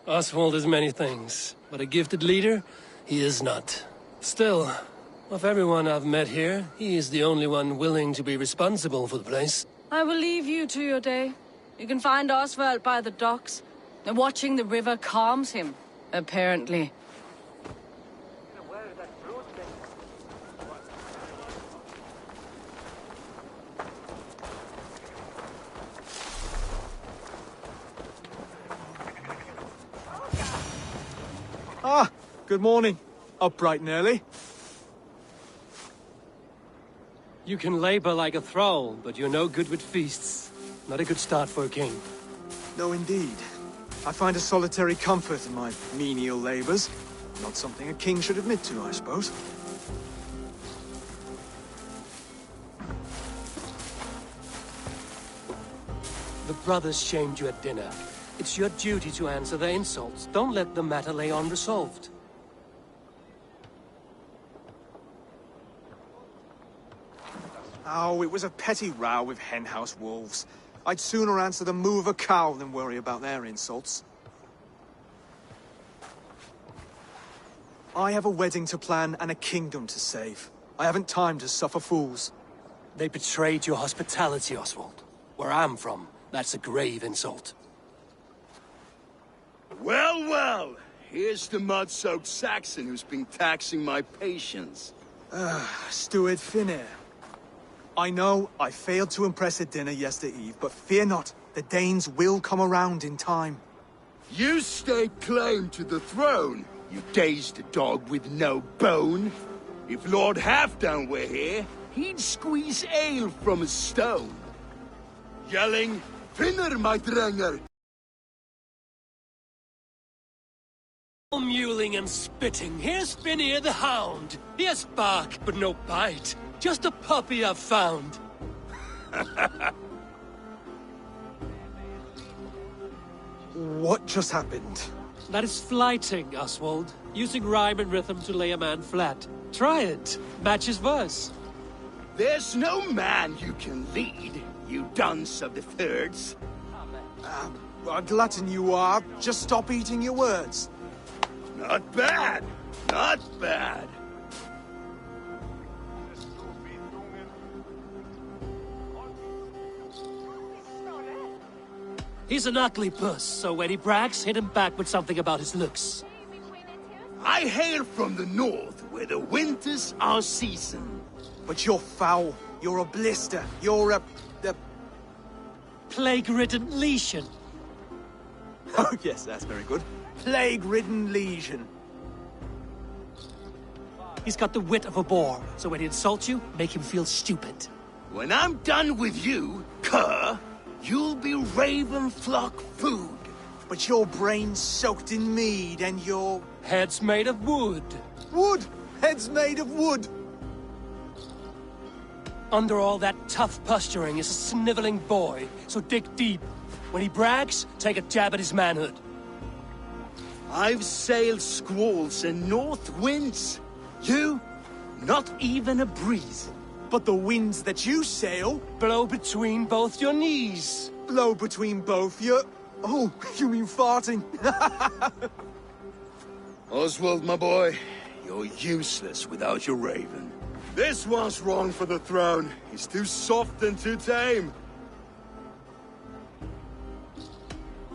Oswald is many things, but a gifted leader, he is not. Still, of everyone I've met here, he is the only one willing to be responsible for the place. I will leave you to your day. You can find Oswald by the docks. And watching the river calms him, apparently. Ah, good morning. Up bright and early. You can labor like a thrall, but you're no good with feasts. Not a good start for a king. No, indeed. I find a solitary comfort in my menial labors. Not something a king should admit to, I suppose. The brothers shamed you at dinner. It's your duty to answer their insults. Don't let the matter lay unresolved. Oh, it was a petty row with henhouse wolves. I'd sooner answer the moo of a cow than worry about their insults. I have a wedding to plan and a kingdom to save. I haven't time to suffer fools. They betrayed your hospitality, Oswald. Where I'm from, that's a grave insult. Well, well! Here's the mud-soaked Saxon who's been taxing my patience. Steward Finnair. I know I failed to impress at dinner yesterday eve, but fear not, the Danes will come around in time. You stake claim to the throne, you dazed dog with no bone. If Lord Halfdan were here, he'd squeeze ale from a stone. Yelling, Finner, my drenger! Mewling and spitting. Here's Finnear the Hound. He has bark, but no bite. Just a puppy I've found. What just happened? That is flighting, Oswald. Using rhyme and rhythm to lay a man flat. Try it. Match his verse. There's no man you can lead, you dunce of the thirds. A glutton you are. Just stop eating your words. Not bad. Not bad. He's an ugly puss, so when he brags, hit him back with something about his looks. I hail from the north, where the winters are season. But you're foul. You're a blister. You're a... Plague-ridden lesion. Oh, yes, that's very good. Plague-ridden lesion. He's got the wit of a boar, so when he insults you, make him feel stupid. When I'm done with you, cur, you'll be raven flock food. But your brain's soaked in mead and your... Head's made of wood. Wood! Head's made of wood! Under all that tough posturing is a sniveling boy, so dig deep. When he brags, take a jab at his manhood. I've sailed squalls and north winds. You, not even a breeze. But the winds that you sail... Blow between both your knees. Blow between both your... Oh, you mean farting? Oswald, my boy, you're useless without your raven. This one's wrong for the throne. He's too soft and too tame.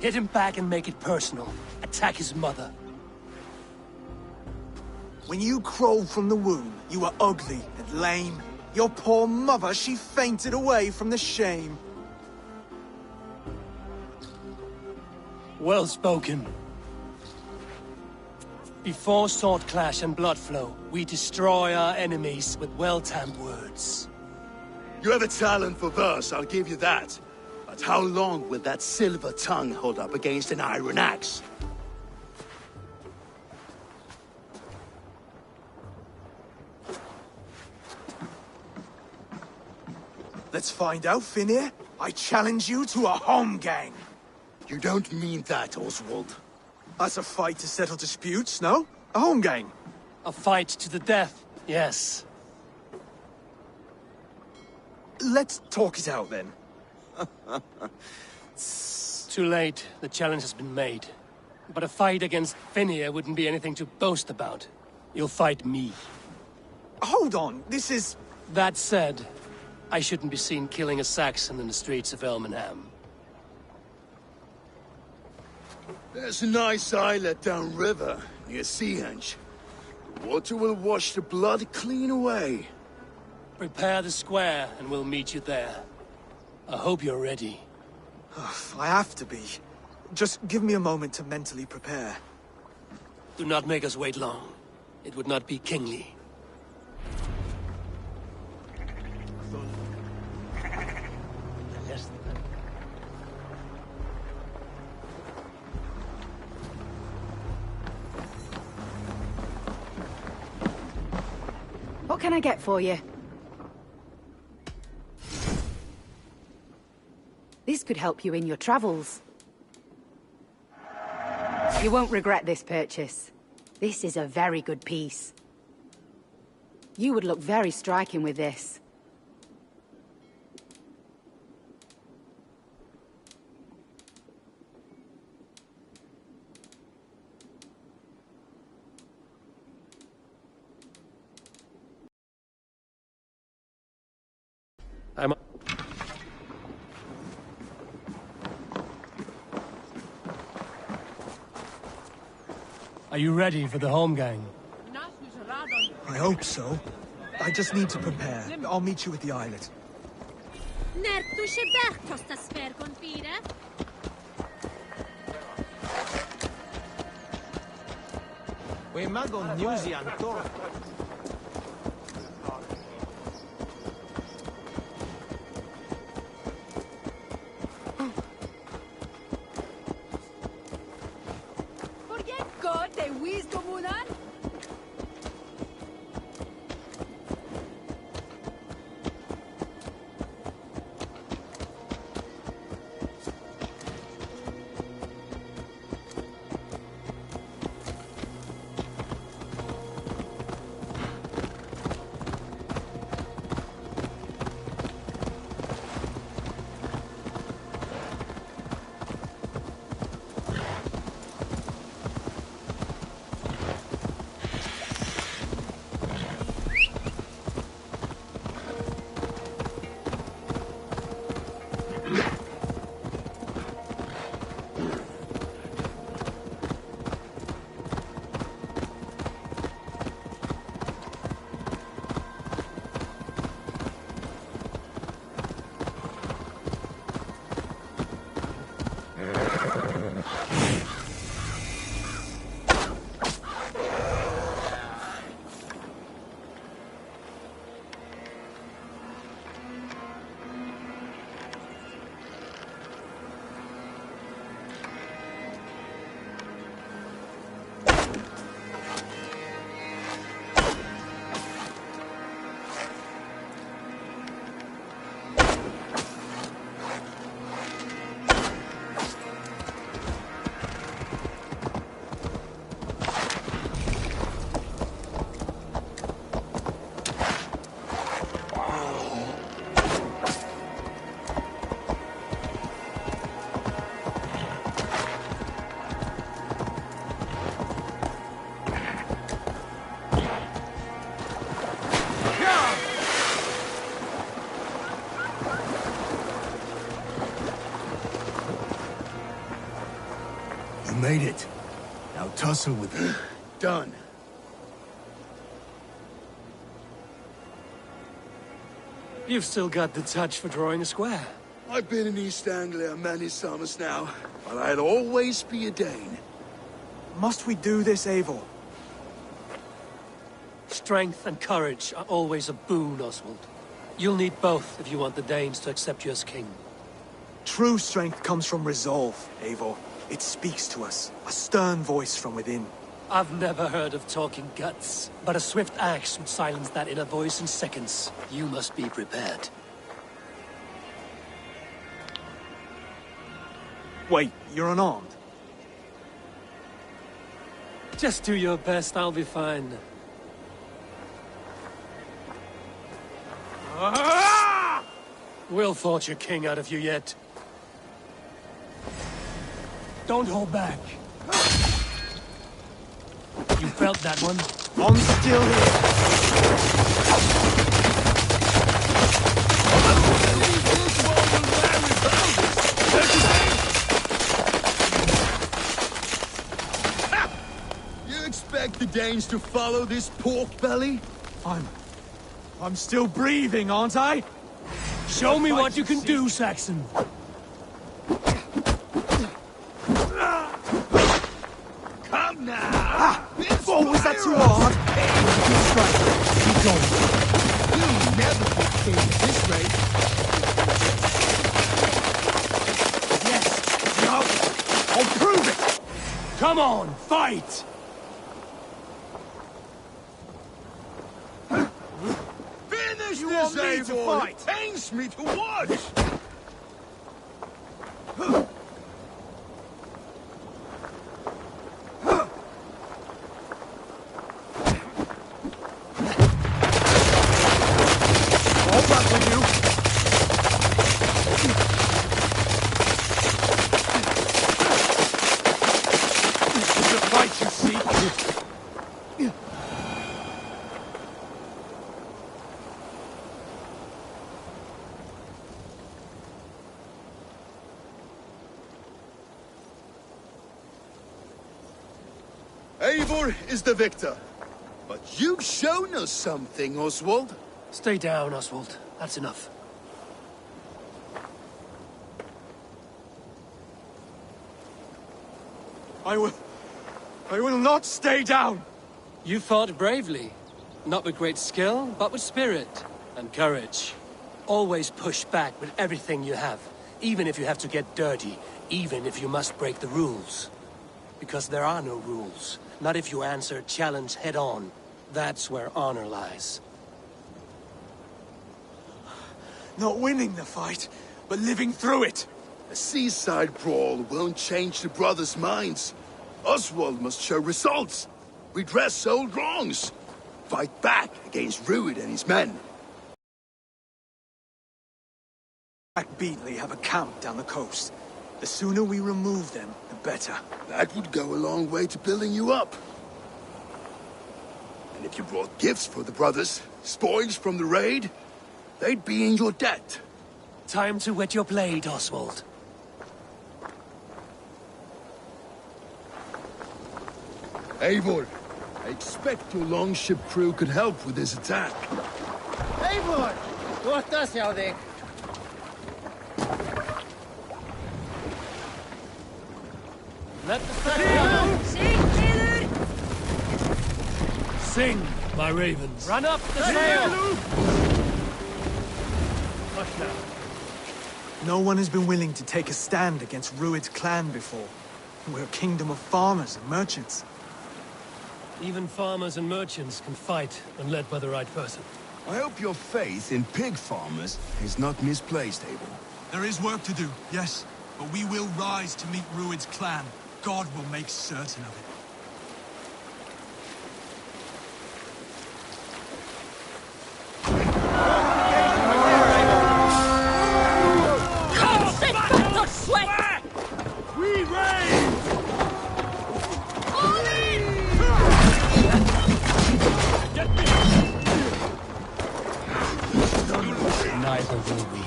Hit him back and make it personal. Attack his mother. When you crawled from the womb, you were ugly and lame. Your poor mother, she fainted away from the shame. Well spoken. Before sword clash and blood flow, we destroy our enemies with well-timed words. You have a talent for verse, I'll give you that. But how long will that silver tongue hold up against an iron axe? Let's find out, Finnear. I challenge you to a home gang. You don't mean that, Oswald. That's a fight to settle disputes, no? A home gang. A fight to the death, yes. Let's talk it out, then. Too late. The challenge has been made. but a fight against Fenrir wouldn't be anything to boast about. You'll fight me. Hold on, this is... That said, I shouldn't be seen killing a Saxon in the streets of Elmenham. There's a nice islet downriver, near Seahenge. The water will wash the blood clean away. Prepare the square, and we'll meet you there. I hope you're ready. I have to be. Just give me a moment to mentally prepare. Do not make us wait long. It would not be kingly. What can I get for you? This could help you in your travels. You won't regret this purchase. This is a very good piece. You would look very striking with this. Are you ready for the home gang? I hope so. I just need to prepare. I'll meet you at the islet. We magon newsy and Tor. Made it. Now tussle with me. Done. You've still got the touch for drawing a square. I've been in East Anglia many summers now, but I'll always be a Dane. Must we do this, Eivor? Strength and courage are always a boon, Oswald. You'll need both if you want the Danes to accept you as king. True strength comes from resolve, Eivor. It speaks to us, a stern voice from within. I've never heard of talking guts, but a swift axe would silence that inner voice in seconds. You must be prepared. Wait, you're unarmed? Just do your best, I'll be fine. We'll torture king out of you yet. Don't hold back. You felt that one? I'm still here. You expect the Danes to follow this pork belly? I'm still breathing, aren't I? Show me what you can do, Saxon. Come now! Oh, was that too hard? Keep striking. Keep going. You'll never get king at this rate. Yes. No. I'll prove it. Come on, fight! Finish You this, want me to Eivor! fight? It pains me to watch! All back with you. It's a fight, you see. Eivor is the victor. But you've shown us something, Oswald. Stay down, Oswald. That's enough. I will not stay down. You fought bravely. Not with great skill, but with spirit and courage. Always push back with everything you have. Even if you have to get dirty. Even if you must break the rules. Because there are no rules. Not if you answer a challenge head on. That's where honor lies. Not winning the fight, but living through it. A seaside brawl won't change the brothers' minds. Oswald must show results. Redress old wrongs. Fight back against Rued and his men. Black Beatley have a camp down the coast. The sooner we remove them, the better. That would go a long way to building you up. And if you brought gifts for the brothers, spoils from the raid, they'd be in your debt. Time to wet your blade, Oswald. Eivor, I expect your longship crew could help with this attack. Eivor! Tuottas hjá þig. Let the sail sing, my ravens. Run up the sail! Hush now. No one has been willing to take a stand against Rued's clan before. We're a kingdom of farmers and merchants. Even farmers and merchants can fight when led by the right person. I hope your faith in pig farmers is not misplaced, Eivor. There is work to do, yes. But we will rise to meet Rued's clan. God will make certain of it. We reign! Neither will we.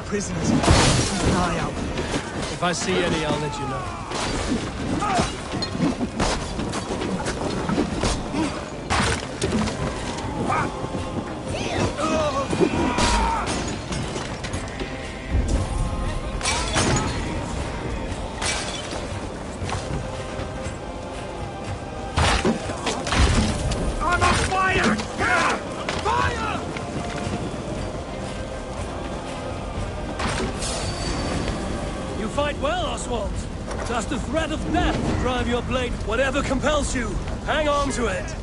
Prisoners. Keep an eye out. If I see any, I'll let you know. I'm on fire! Fire! You fight well, Oswald. Just the threat of death will drive your blade, whatever compels you. Hang on to it!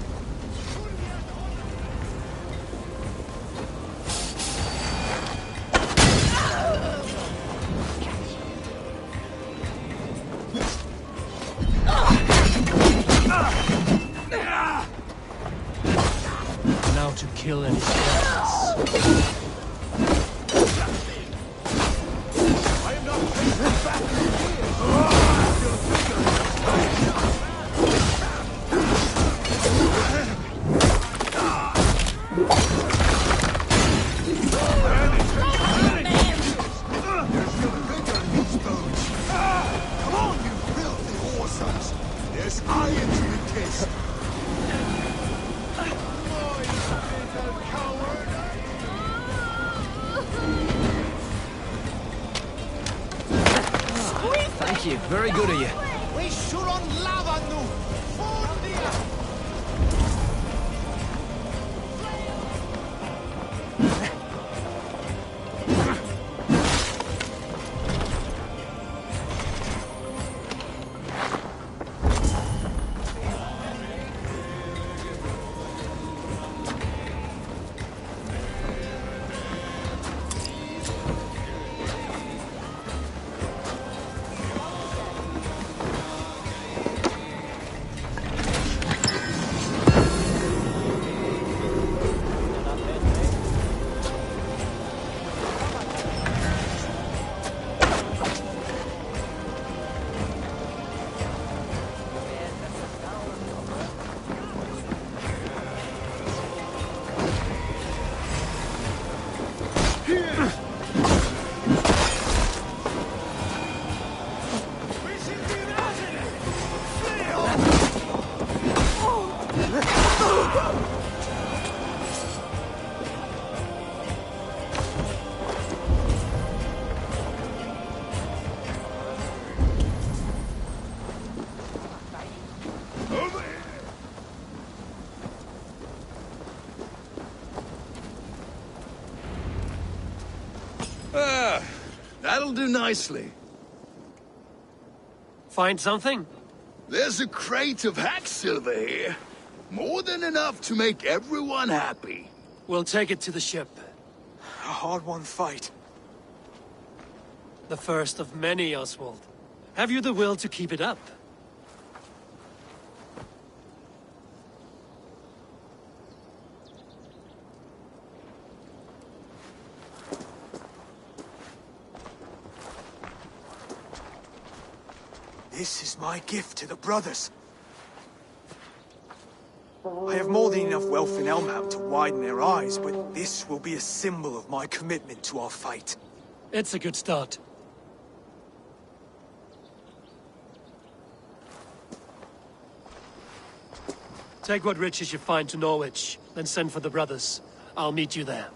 Now to kill any threats. Thank you. Very good of you. We shoot on lava nu. That'll do nicely. Find something? There's a crate of hack silver here. More than enough to make everyone happy. We'll take it to the ship. A hard-won fight. The first of many, Oswald. Have you the will to keep it up? This is my gift to the brothers. I have more than enough wealth in Elmham to widen their eyes, but this will be a symbol of my commitment to our fight. It's a good start. Take what riches you find to Norwich, then send for the brothers. I'll meet you there.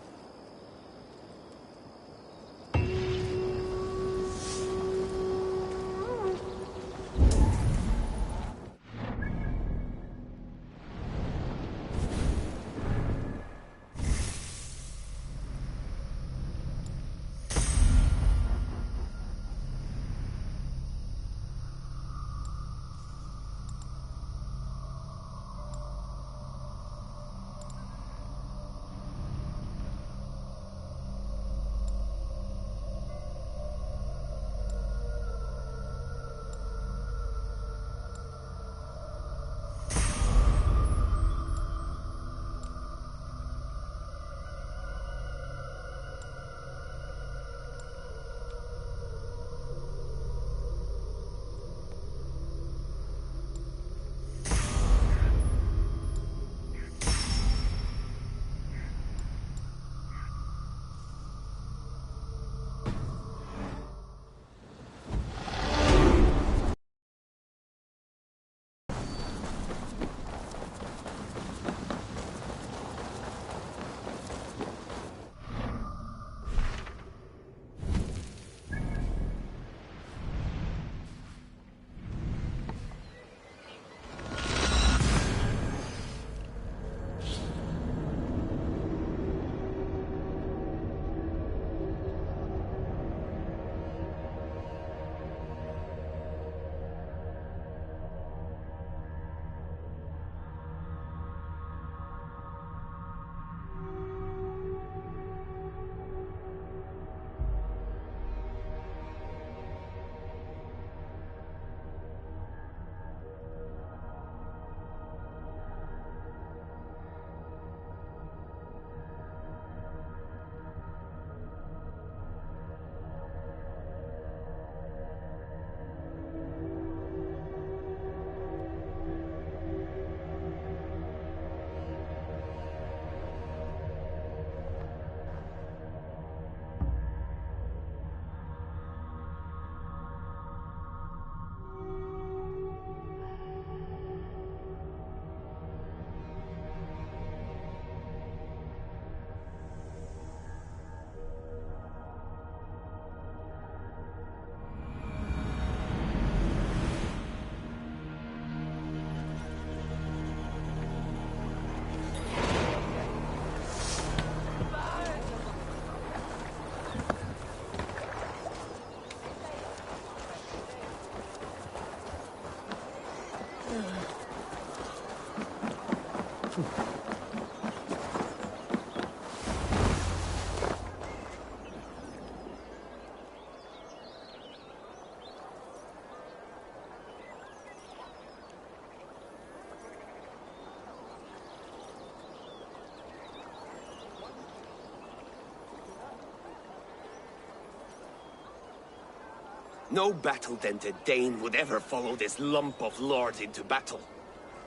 No battle-dented Dane would ever follow this lump of lord into battle.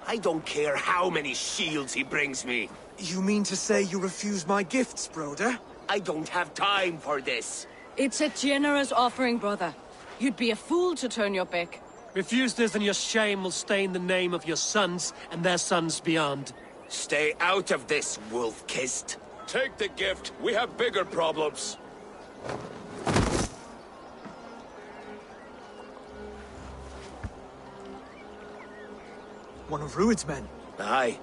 I don't care how many shields he brings me. You mean to say you refuse my gifts, Broder? I don't have time for this. It's a generous offering, brother. You'd be a fool to turn your back. Refuse this and your shame will stain the name of your sons and their sons beyond. Stay out of this, wolf-kissed. Take the gift. We have bigger problems. One of Rued's men. Aye.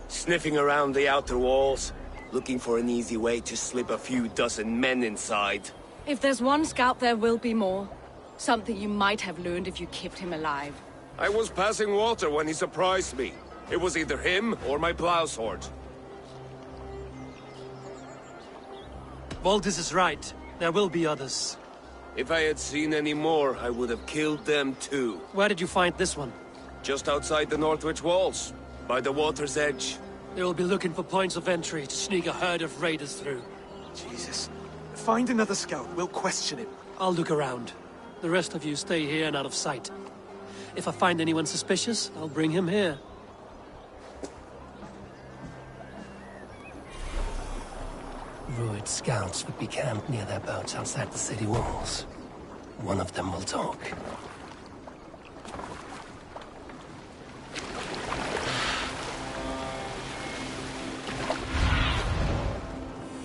Sniffing around the outer walls, looking for an easy way to slip a few dozen men inside. If there's one scout, there will be more. Something you might have learned if you kept him alive. I was passing water when he surprised me. It was either him or my plow sword. Valdis is right. There will be others. If I had seen any more, I would have killed them too. Where did you find this one? Just outside the Northwich walls, by the water's edge. They will be looking for points of entry to sneak a herd of raiders through. Jesus. Find another scout. We'll question him. I'll look around. The rest of you stay here and out of sight. If I find anyone suspicious, I'll bring him here. Rued scouts would be camped near their boats outside the city walls. One of them will talk.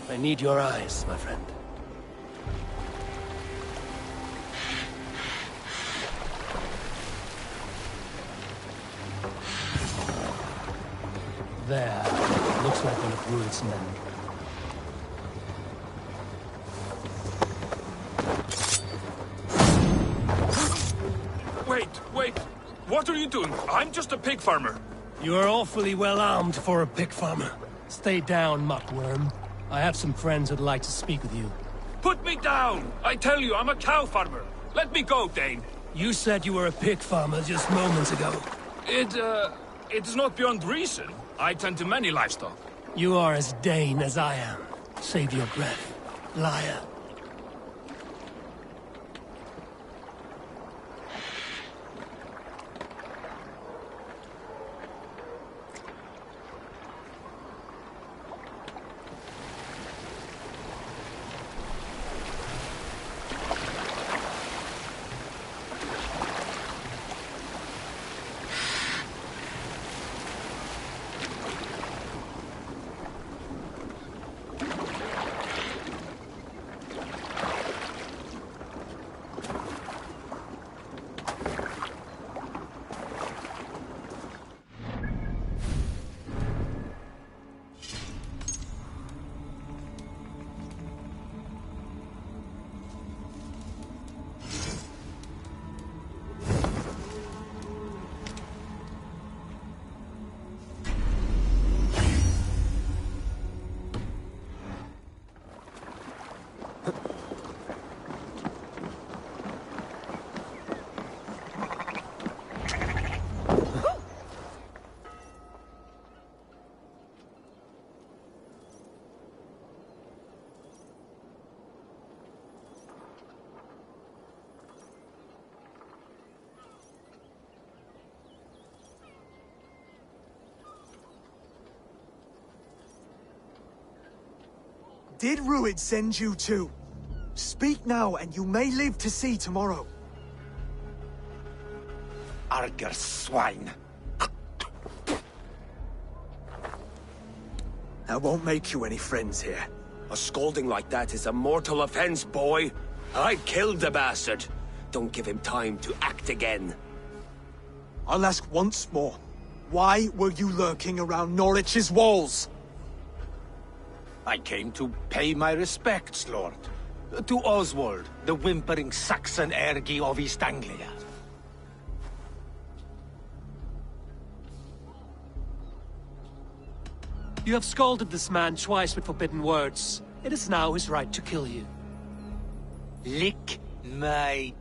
I need your eyes, my friend. There. Looks like one of Rued's men. Wait! What are you doing? I'm just a pig farmer. You are awfully well armed for a pig farmer. Stay down, muckworm. I have some friends who'd like to speak with you. Put me down! I tell you, I'm a cow farmer. Let me go, Dane. You said you were a pig farmer just moments ago. It is not beyond reason. I tend to many livestock. You are as Dane as I am. Save your breath, liar. Did Rued send you too? Speak now, and you may live to see tomorrow. Arger swine. I won't make you any friends here. A scolding like that is a mortal offense, boy. I killed the bastard. Don't give him time to act again. I'll ask once more. Why were you lurking around Norwich's walls? I came to pay my respects, Lord. To Oswald, the whimpering Saxon ergi of East Anglia. You have scalded this man twice with forbidden words. It is now his right to kill you. Lick my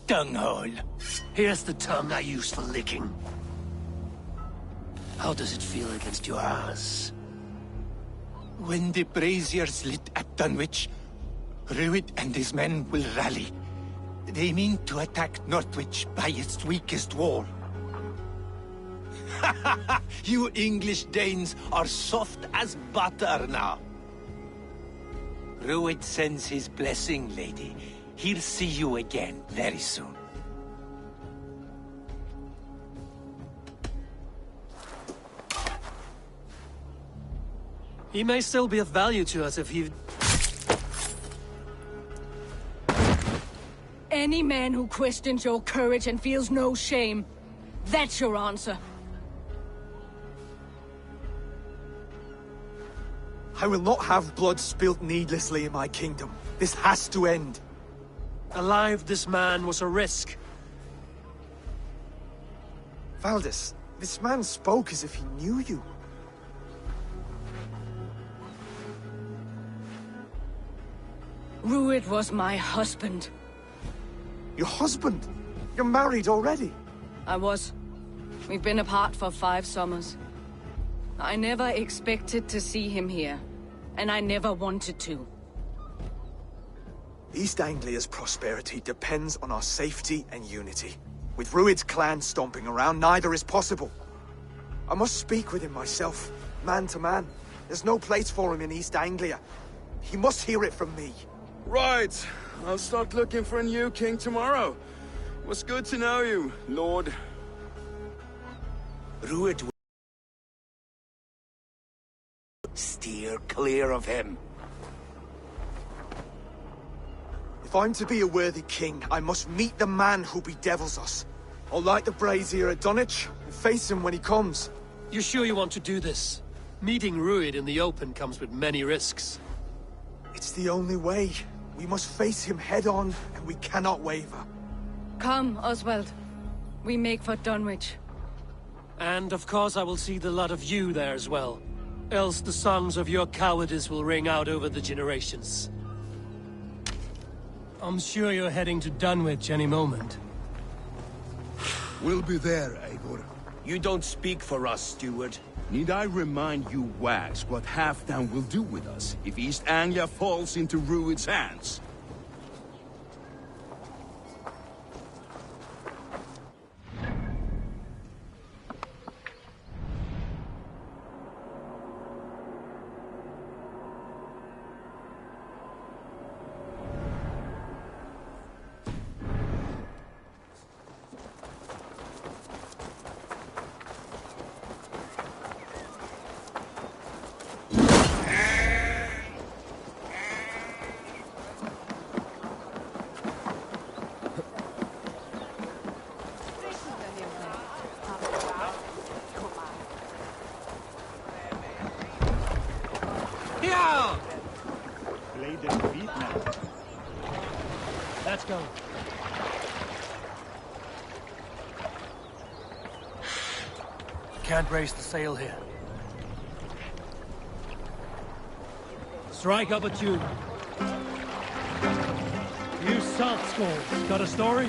dunghole. Here's the tongue I use for licking. How does it feel against your ass? When the braziers lit at Dunwich, Rued and his men will rally. They mean to attack Northwich by its weakest wall. You English Danes are soft as butter now. Rued sends his blessing, lady. He'll see you again very soon. He may still be of value to us if he... Any man who questions your courage and feels no shame, that's your answer. I will not have blood spilt needlessly in my kingdom. This has to end. Alive, this man was a risk. Valdis, this man spoke as if he knew you. Rued was my husband. Your husband? You're married already? I was. We've been apart for 5 summers. I never expected to see him here, and I never wanted to. East Anglia's prosperity depends on our safety and unity. With Rued's clan stomping around, neither is possible. I must speak with him myself, man to man. There's no place for him in East Anglia. He must hear it from me. Right. I'll start looking for a new king tomorrow. It was good to know you, Lord. Rued. Steer clear of him. If I'm to be a worthy king, I must meet the man who bedevils us. I'll light the brazier at Dunwich and face him when he comes. You're sure you want to do this? Meeting Rued in the open comes with many risks. It's the only way. We must face him head-on, and we cannot waver. Come, Oswald. We make for Dunwich. And of course I will see the lot of you there as well. Else the songs of your cowardice will ring out over the generations. I'm sure you're heading to Dunwich any moment. We'll be there, Eivor. You don't speak for us, steward. Need I remind you wags what Halfdan will do with us if East Anglia falls into Rued's hands? Let's go. Can't raise the sail here. Strike up a tune. You salt skulls, got a story?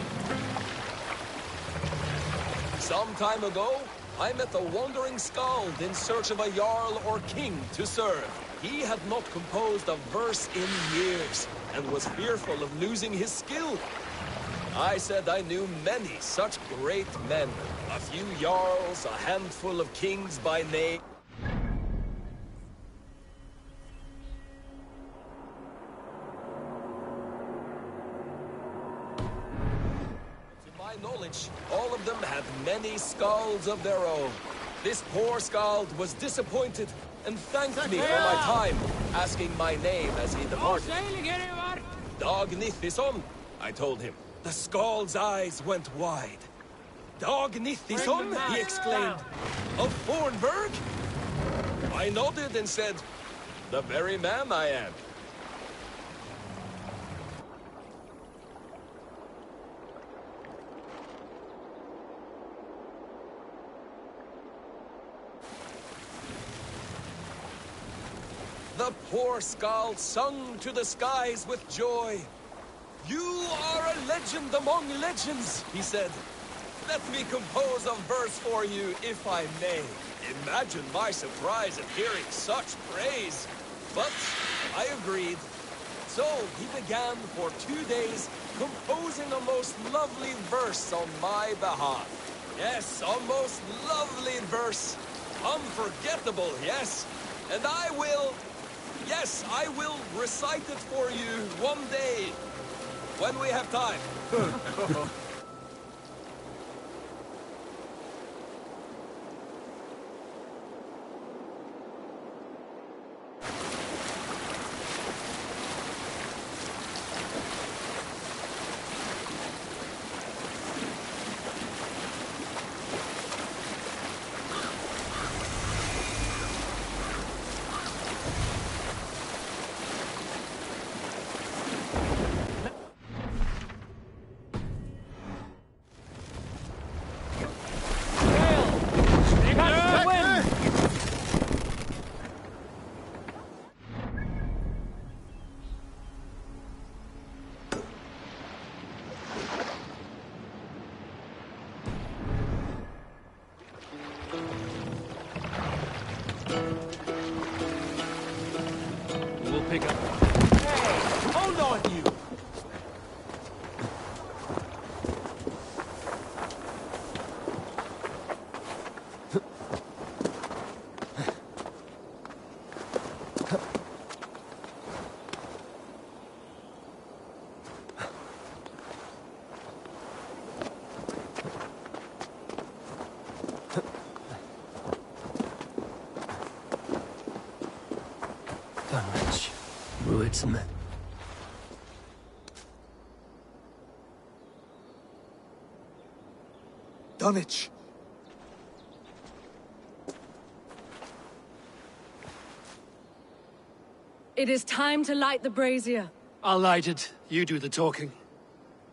Some time ago, I met a wandering skald in search of a jarl or king to serve. He had not composed a verse in years, and was fearful of losing his skill. I said I knew many such great men, a few jarls, a handful of kings by name. To my knowledge, all of them had many skalds of their own. This poor skald was disappointed and thanked me for my time, asking my name as he departed. Dag Nithison, I told him. The skald's eyes went wide. Dag Nithison, he exclaimed. Of Fornburg? I nodded and said, the very man I am. The poor Skald sung to the skies with joy. "You are a legend among legends," he said. "Let me compose a verse for you, if I may." Imagine my surprise at hearing such praise. But I agreed. So he began for 2 days composing a most lovely verse on my behalf. Yes, a most lovely verse. Unforgettable, yes. And I will recite it for you one day, when we have time. We'll pick up. Hey, hold on, you! Dunwich. Ruidsman. Dunwich! It is time to light the brazier. I'll light it. You do the talking.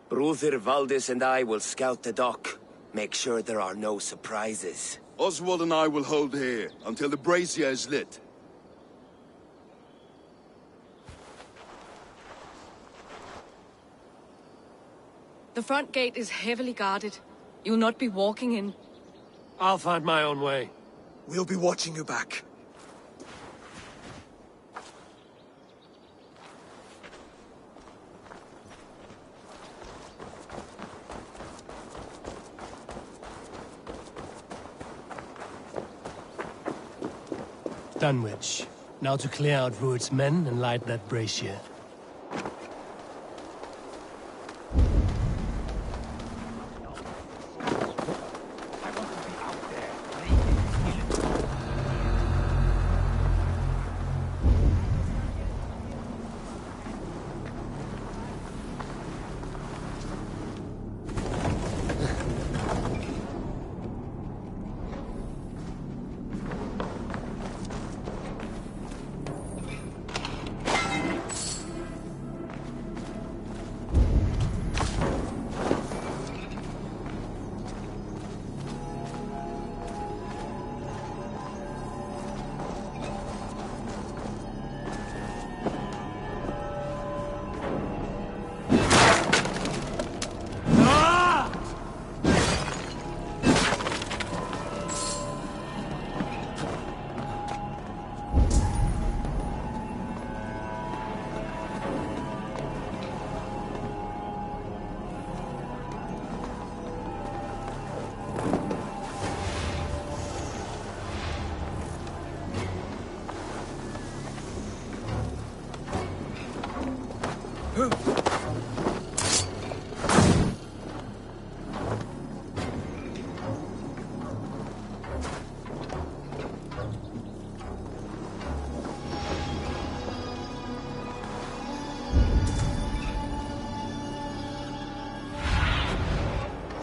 Brother Valdis and I will scout the dock. Make sure there are no surprises. Oswald and I will hold here until the brazier is lit. The front gate is heavily guarded. You'll not be walking in. I'll find my own way. We'll be watching you back. Dunwich. Now to clear out Rued's men and light that brazier.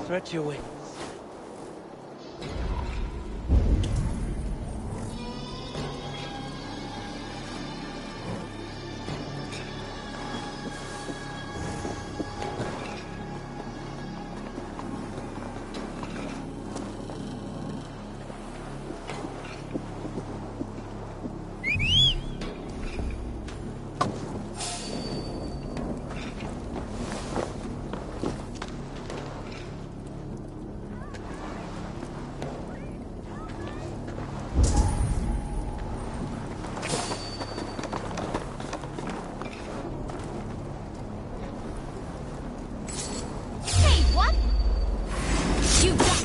Stretch your wings. Hey, what? You got...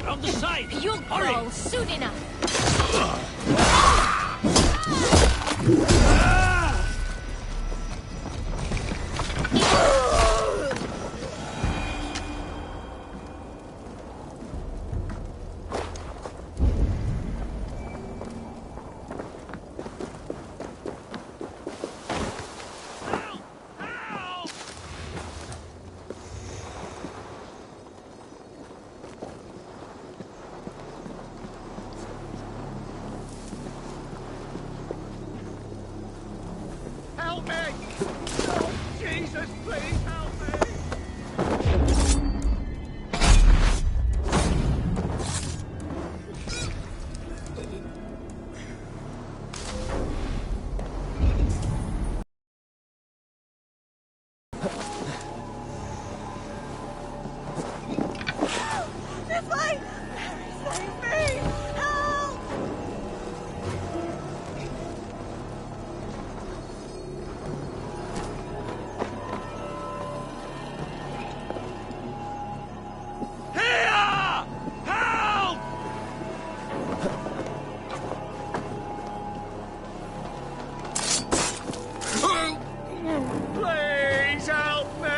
On the side! You'll grow soon enough. Help me! Oh, Jesus, please help me! This way! Save me! Help! Here! Help! Please help me!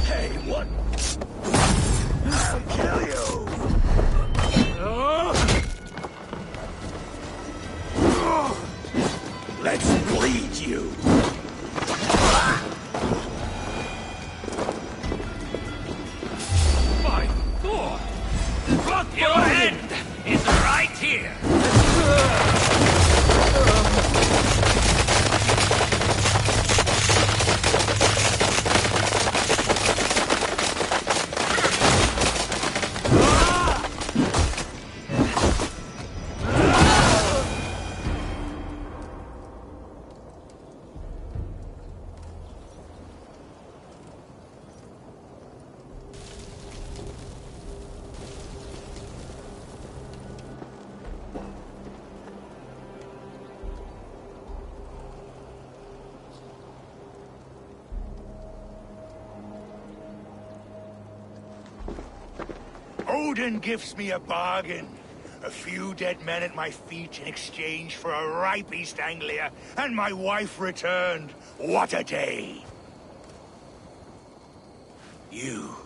Hey, what? I'll kill you! Let's bleed you! My Thor! Look, your end is right here! Odin gives me a bargain. A few dead men at my feet in exchange for a ripe East Anglia, and my wife returned. What a day! You.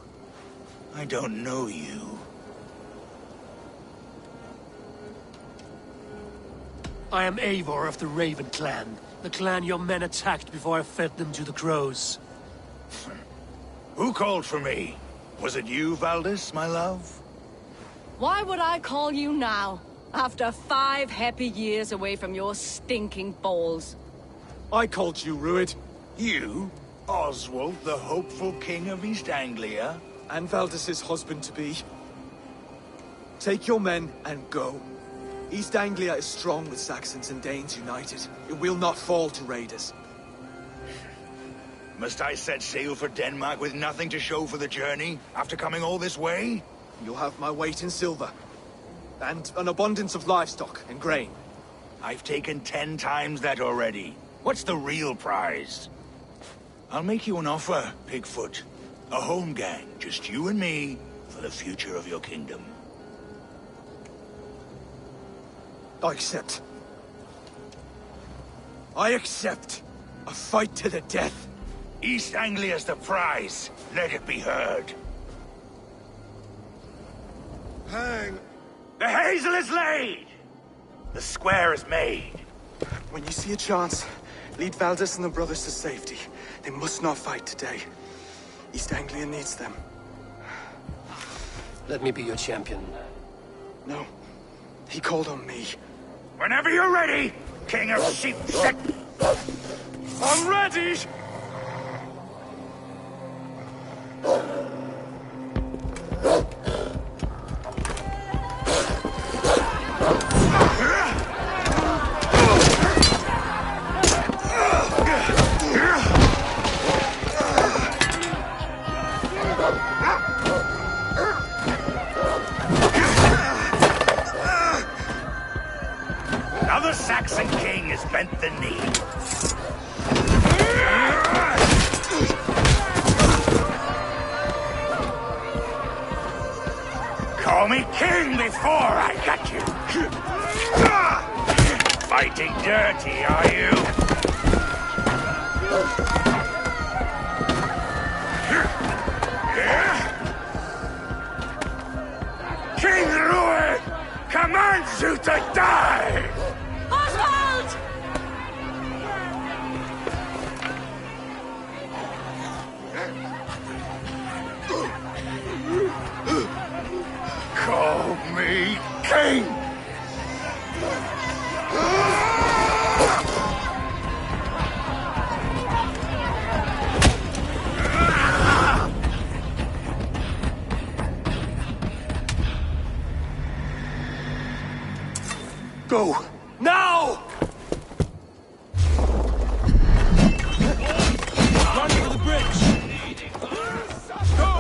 I don't know you. I am Eivor of the Raven clan. The clan your men attacked before I fed them to the crows. Who called for me? Was it you, Valdis, my love? Why would I call you now, after 5 happy years away from your stinking balls? I called you, Ruid. You? Oswald, the hopeful king of East Anglia? And Valdis's husband-to-be. Take your men and go. East Anglia is strong with Saxons and Danes united. It will not fall to raiders. Must I set sail for Denmark with nothing to show for the journey, after coming all this way? You'll have my weight in silver. And an abundance of livestock and grain. I've taken 10 times that already. What's the real prize? I'll make you an offer, Pigfoot. A home gang, just you and me, for the future of your kingdom. I accept. I accept. A fight to the death. East Anglia's the prize. Let it be heard. Hang. The hazel is laid! The square is made. When you see a chance, lead Valdis and the brothers to safety. They must not fight today. East Anglia needs them. Let me be your champion. No. He called on me. Whenever you're ready, King of Sheep Sick. I'm ready! Another Saxon king has bent the knee. Call me king before I got you. Fighting dirty, are you? King Ruid commands you to die! Oswald! Call me king! Go! Now! Run to the bridge! Go!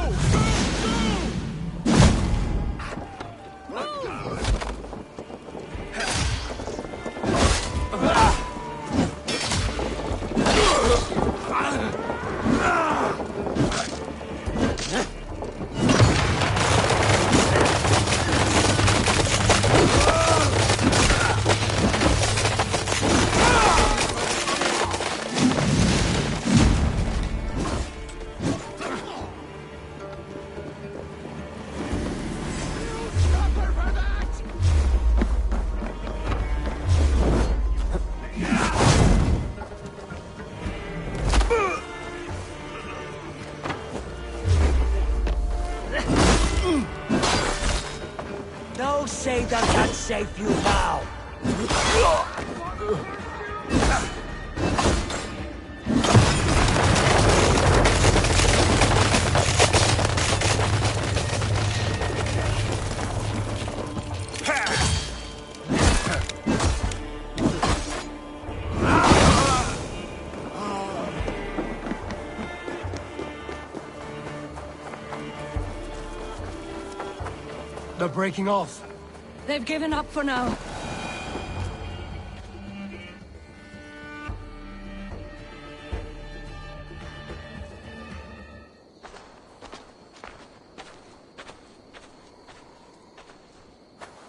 No Seder can save you now. They're breaking off. They've given up for now.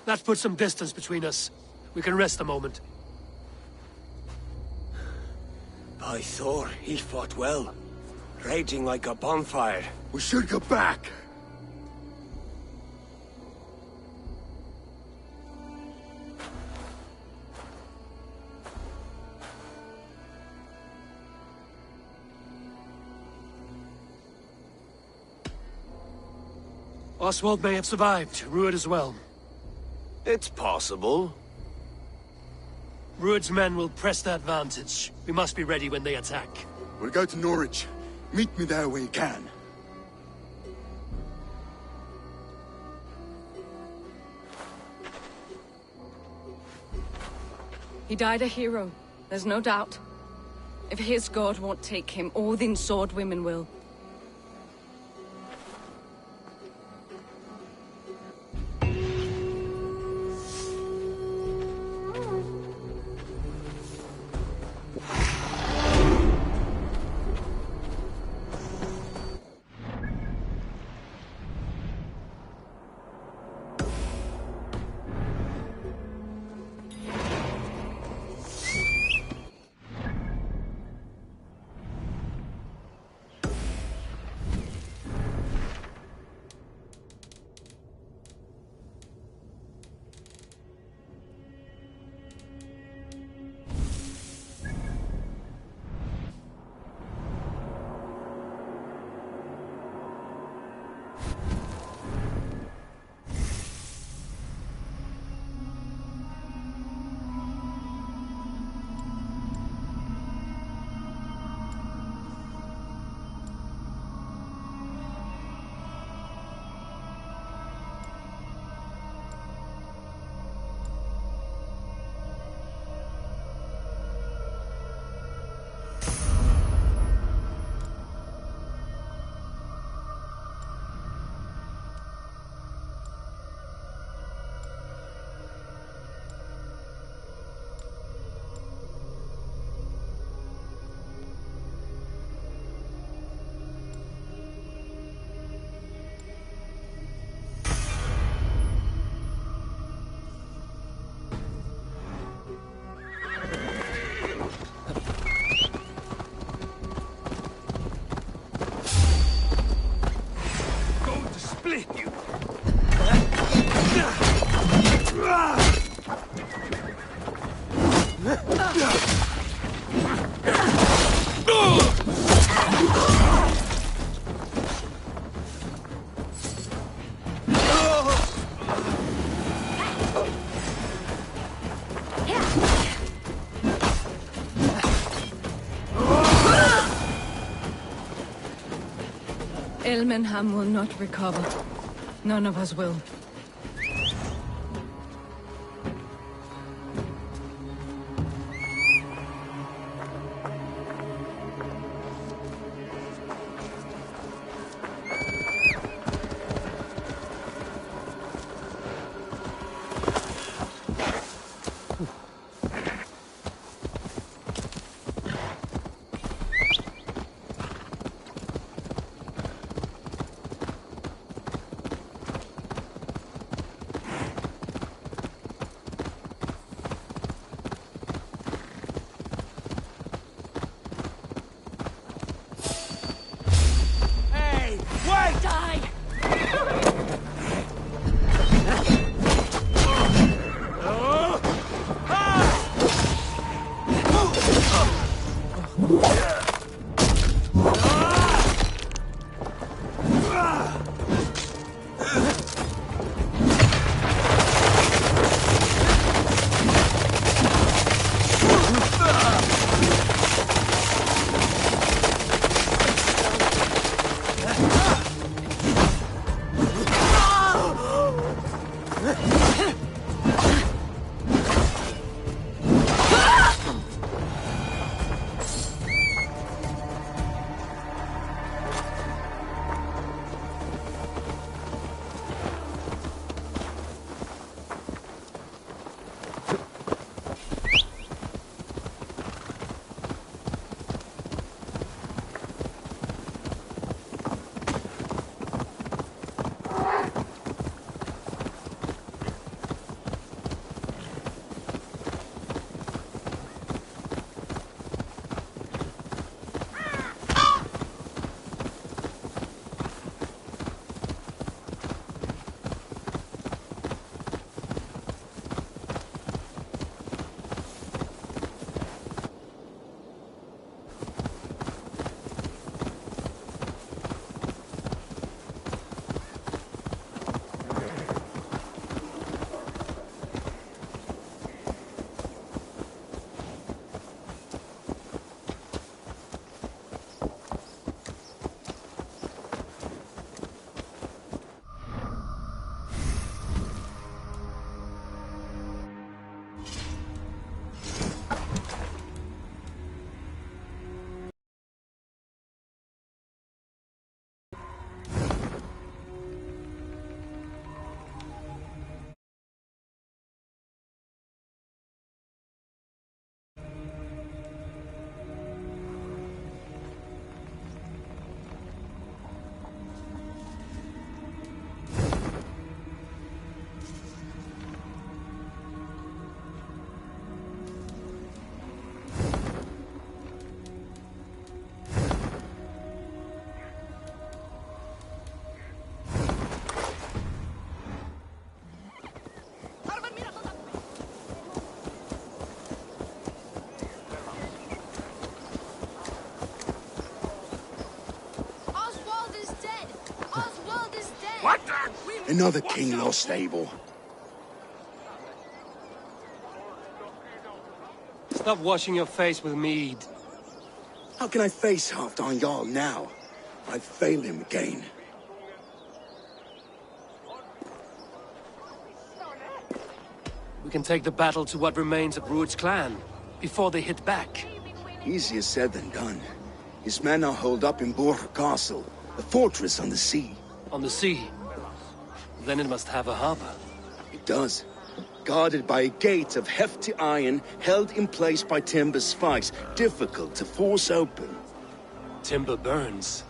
That puts some distance between us. We can rest a moment. By Thor, he fought well. Raging like a bonfire. We should go back. Oswald may have survived, Rued as well. It's possible. Rued's men will press the advantage. We must be ready when they attack. We'll go to Norwich. Meet me there when you can. He died a hero, there's no doubt. If his god won't take him, Odin's sword women will. Elmenham will not recover. None of us will. What? Another king lost Abel. Stop washing your face with mead. How can I face Halfdan Jarl now? I've failed him again. We can take the battle to what remains of Rued's clan, before they hit back. Easier said than done. His men are holed up in Borg Castle, a fortress on the sea. On the sea? Then it must have a harbor. It does. Guarded by a gate of hefty iron, held in place by timber spikes, difficult to force open. Timber burns.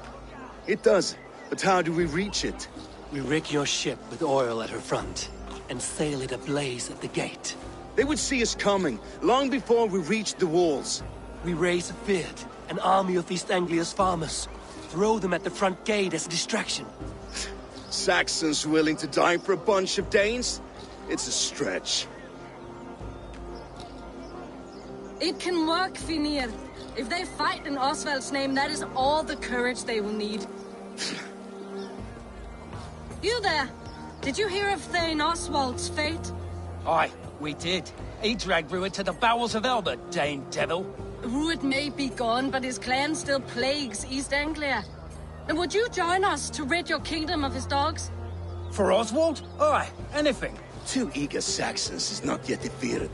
It does, but how do we reach it? We rig your ship with oil at her front, and sail it ablaze at the gate. They would see us coming, long before we reached the walls. We raise a beard, an army of East Anglia's farmers. Throw them at the front gate as a distraction. Saxons willing to die for a bunch of Danes? It's a stretch. It can work, Finir. If they fight in Oswald's name, that is all the courage they will need. You there! Did you hear of Thane Oswald's fate? Aye, we did. He dragged Rued to the bowels of hell, the Dane devil. Rued may be gone, but his clan still plagues East Anglia. And would you join us to rid your kingdom of his dogs? For Oswald? Aye, anything. 2 eager Saxons is not yet defeated.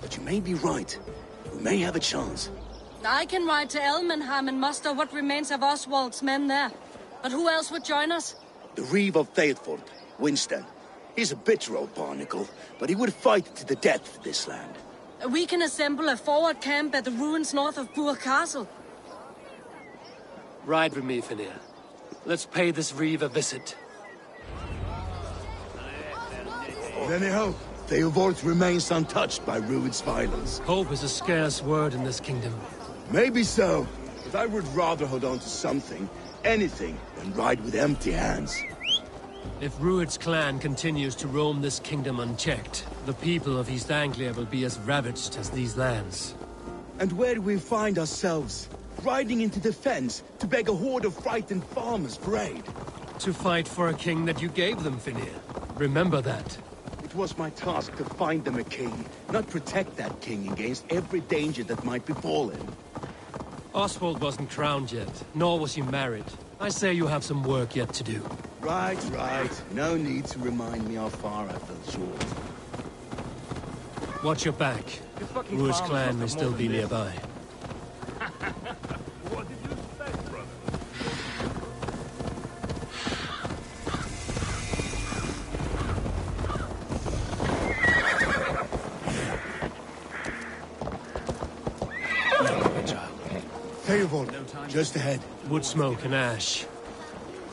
But you may be right. We may have a chance. I can ride to Elmenham and muster what remains of Oswald's men there. But who else would join us? The Reeve of Thetford, Winston. He's a bitter old barnacle, but he would fight to the death for this land. We can assemble a forward camp at the ruins north of Burr Castle. Ride with me, Finir. Let's pay this Reeve a visit. Any hope? Theodort remains untouched by Rued's violence. Hope is a scarce word in this kingdom. Maybe so, but I would rather hold on to something, anything, than ride with empty hands. If Rued's clan continues to roam this kingdom unchecked, the people of East Anglia will be as ravaged as these lands. And where do we find ourselves? Riding into the fens to beg a horde of frightened farmers for aid. To fight for a king that you gave them, Finir. Remember that. It was my task to find them a king, not protect that king against every danger that might befall him. Oswald wasn't crowned yet, nor was he married. I say you have some work yet to do. Right. No need to remind me how far I fell short. Watch your back. Rued's clan may still be nearby. What did you say, brother? Theodort, just ahead. Wood smoke and ash.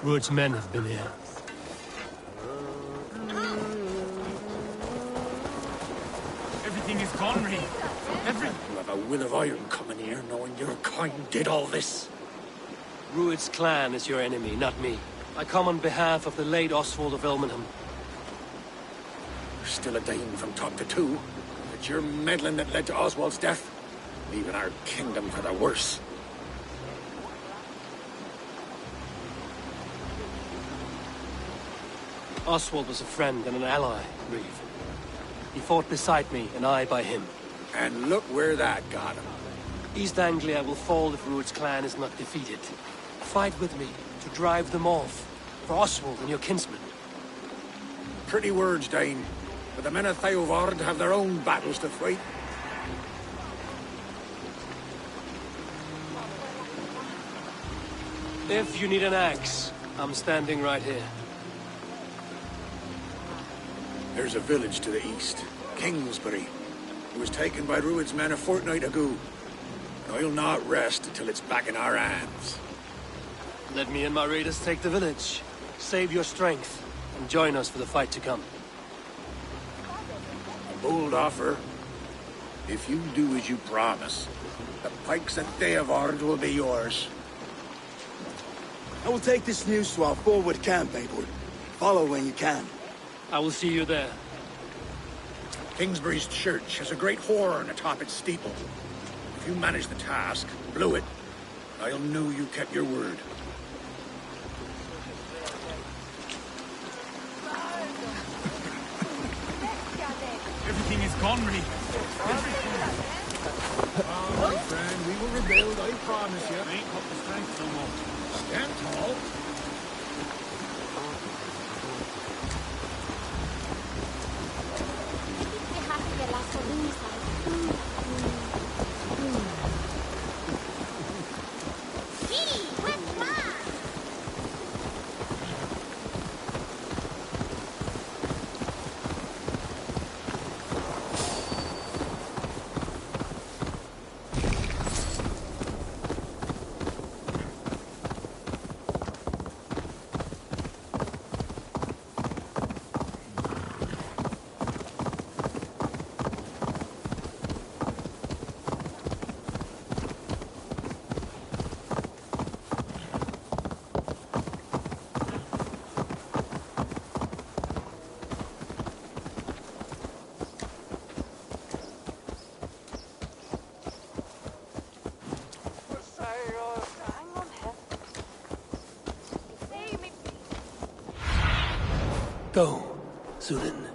Rued's men have been here. Everything is gone, Reeve. Everything. You have a will of iron coming here, knowing your kind did all this. Rued's clan is your enemy, not me. I come on behalf of the late Oswald of Elmenham. Still a Dane from top to two. It's your meddling that led to Oswald's death, leaving our kingdom for the worse. Oswald was a friend and an ally, Reeve. He fought beside me, and I by him. And look where that got him. East Anglia will fall if Rued's clan is not defeated. Fight with me to drive them off, for Oswald and your kinsmen. Pretty words, Dane. But the men of Theodord have their own battles to fight. If you need an axe, I'm standing right here. There's a village to the east, Kingsbury. It was taken by Rued's men a fortnight ago. And I'll not rest until it's back in our hands. Let me and my raiders take the village. Save your strength, and join us for the fight to come. A bold offer. If you do as you promise, the pikes at Theodord will be yours. I will take this news to our forward camp, Eivor. Follow when you can. I will see you there. Kingsbury's church has a great horn atop its steeple. If you manage the task, blew it, I'll know you kept your word. Conry. My friend, we will rebuild, I promise you. Ain't got the strength no more. Stand tall. Dejaste de las sonrisas. Sí, with más. Go, Sunan.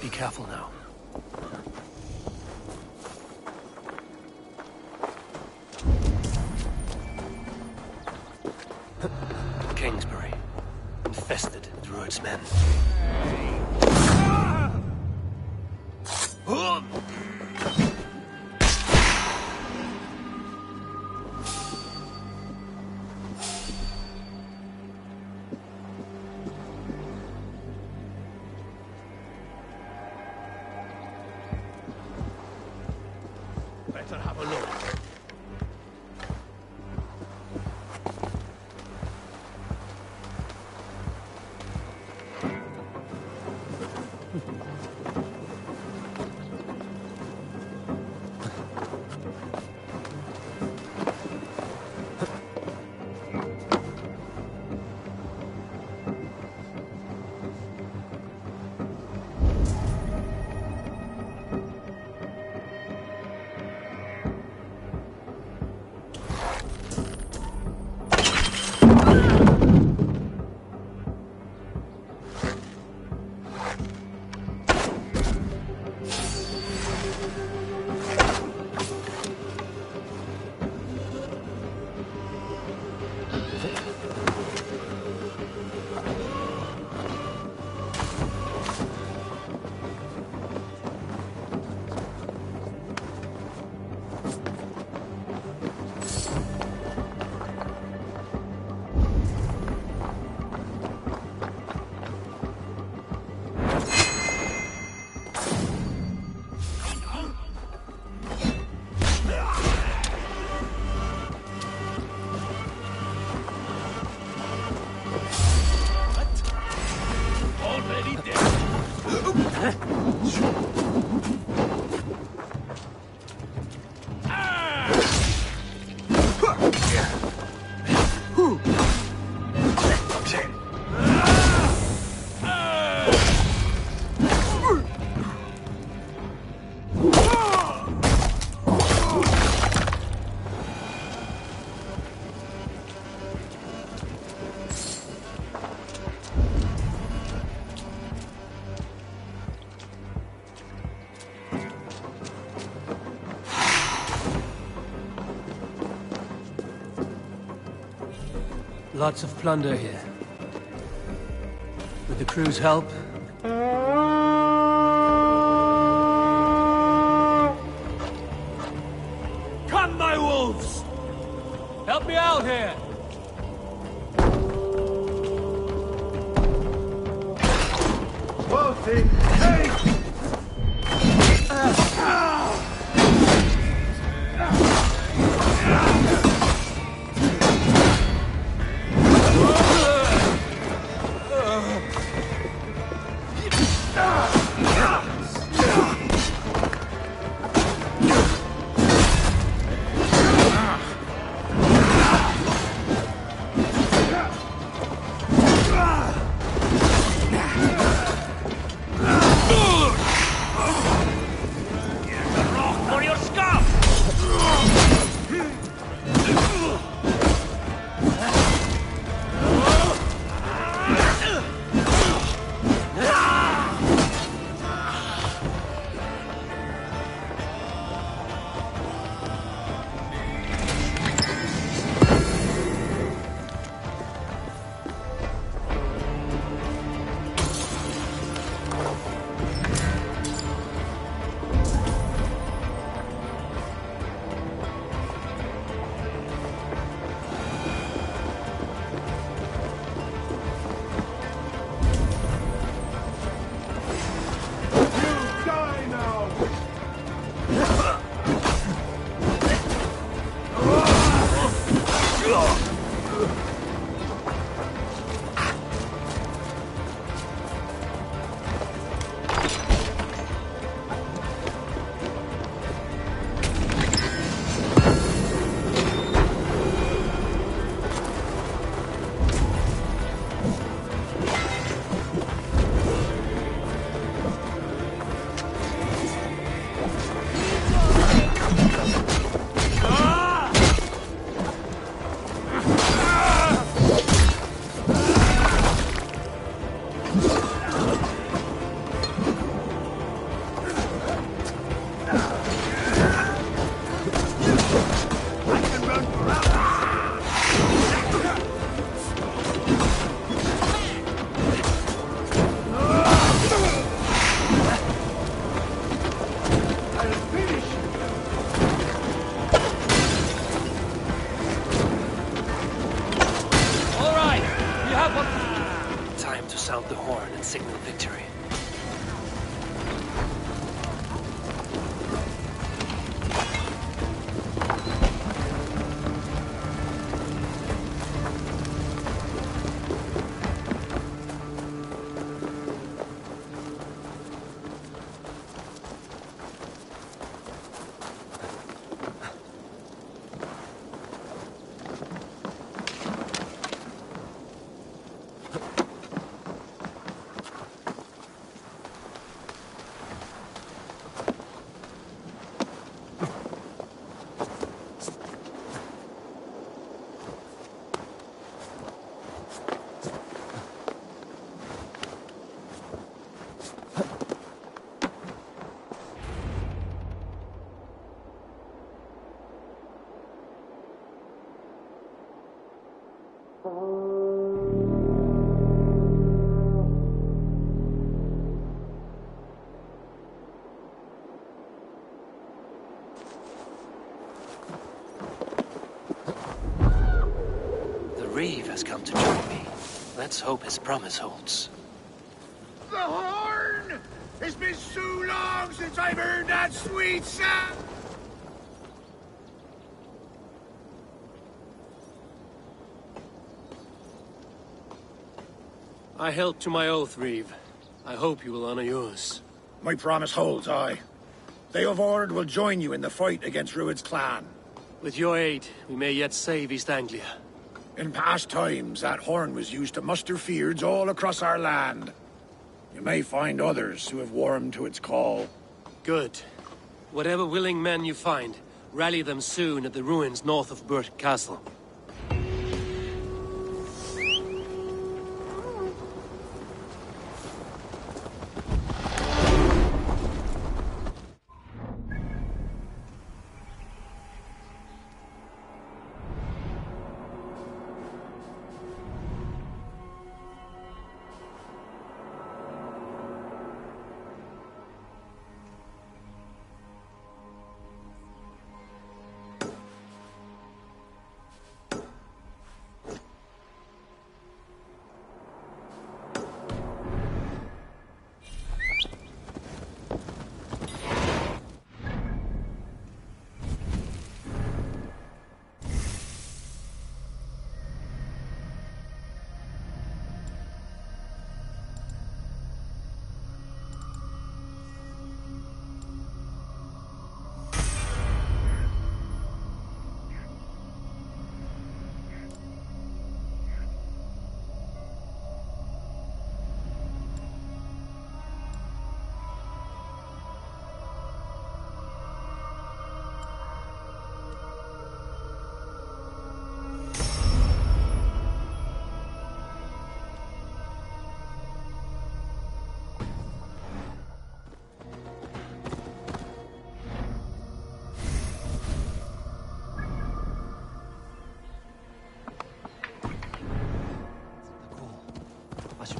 Be careful now. Kingsbury, infested with Druid's men. Better have a look. Lots of plunder here. With the crew's help... Come, my wolves! Help me out here! Wolfie, hey! For your scalp! Time to sound the horn and signal victory. Reeve has come to join me. Let's hope his promise holds. The horn! It's been so long since I've heard that sweet sound! I held to my oath, Reeve. I hope you will honor yours. My promise holds, aye. They of Ord will join you in the fight against Rued's clan. With your aid, we may yet save East Anglia. In past times, that horn was used to muster fyrds all across our land. You may find others who have warmed to its call. Good. Whatever willing men you find, rally them soon at the ruins north of Burt Castle.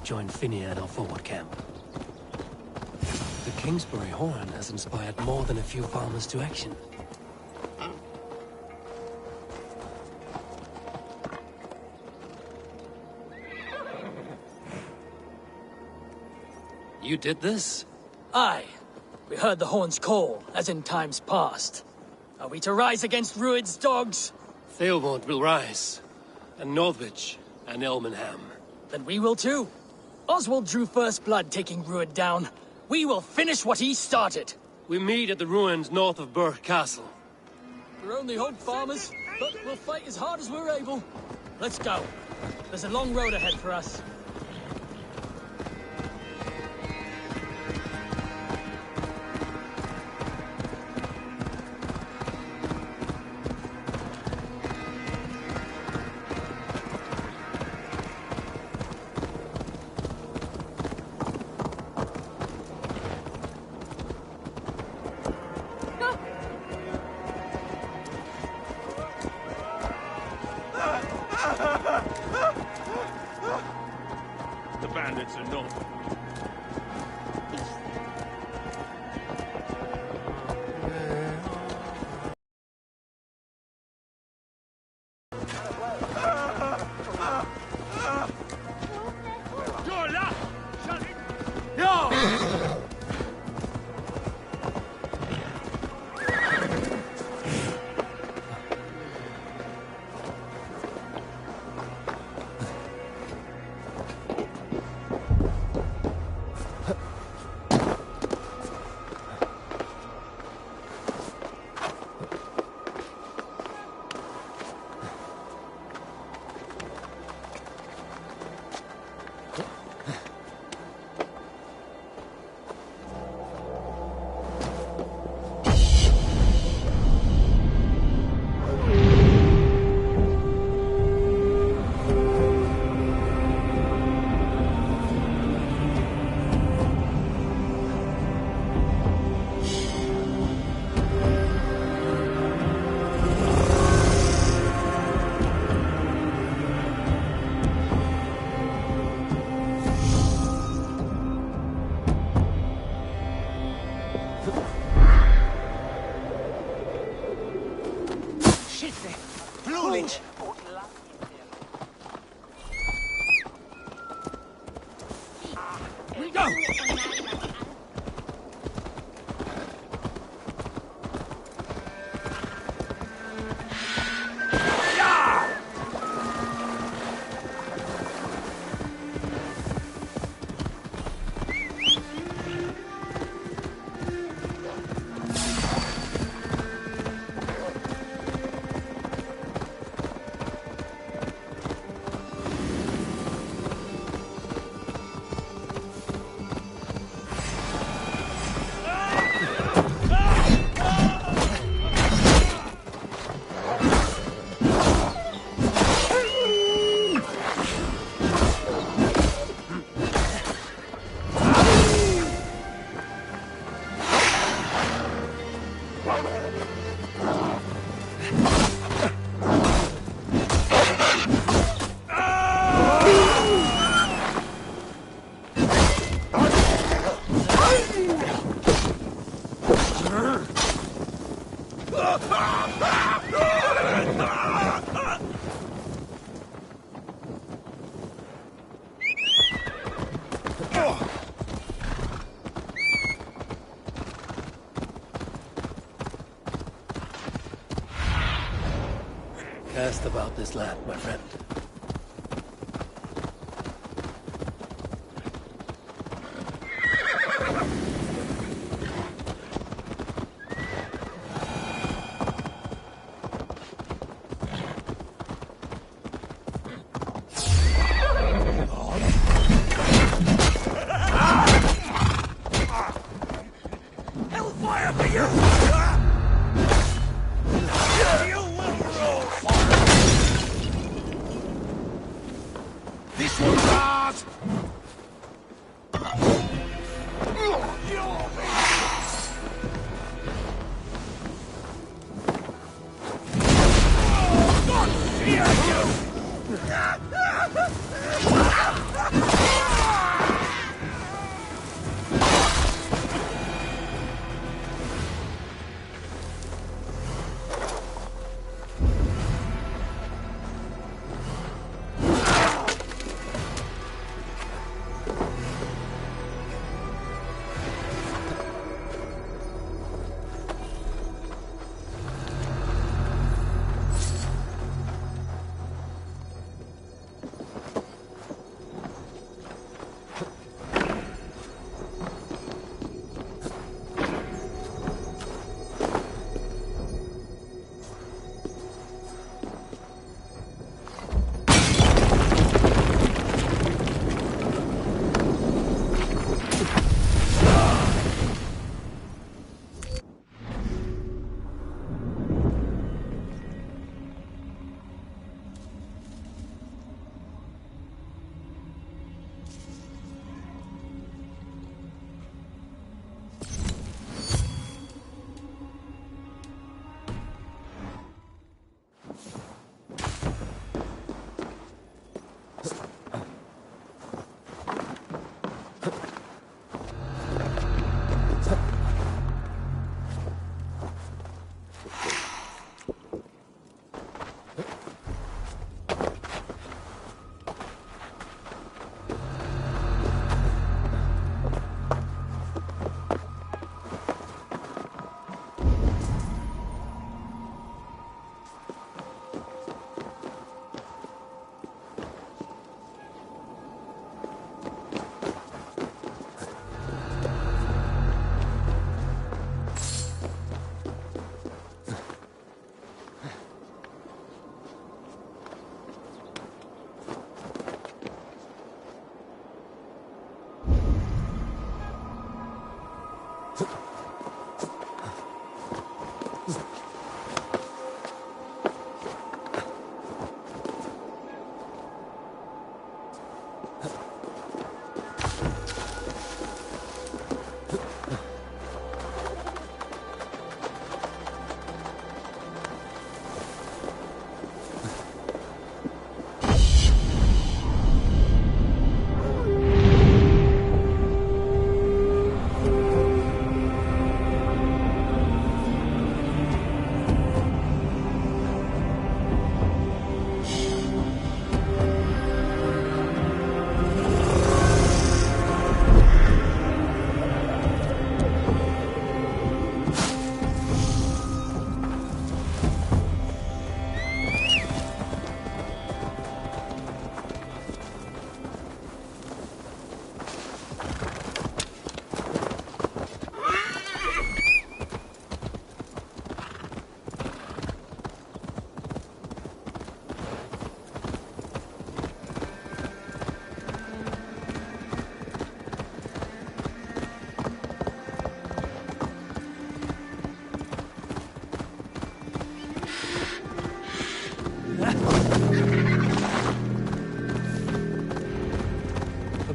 join Finny at our forward camp. The Kingsbury horn has inspired more than a few farmers to action. You did this? Aye. We heard the horn's call, as in times past. Are we to rise against Rued's dogs? Theobald will rise, and Northwich, and Elmenham. Then we will too. Oswald drew first blood taking Rued down. We will finish what he started. We meet at the ruins north of Burke Castle. We're only hog farmers, but we'll fight as hard as we're able. Let's go. There's a long road ahead for us. The bandits are north. Cast about this land, my friend. Hellfire for you! You will roll for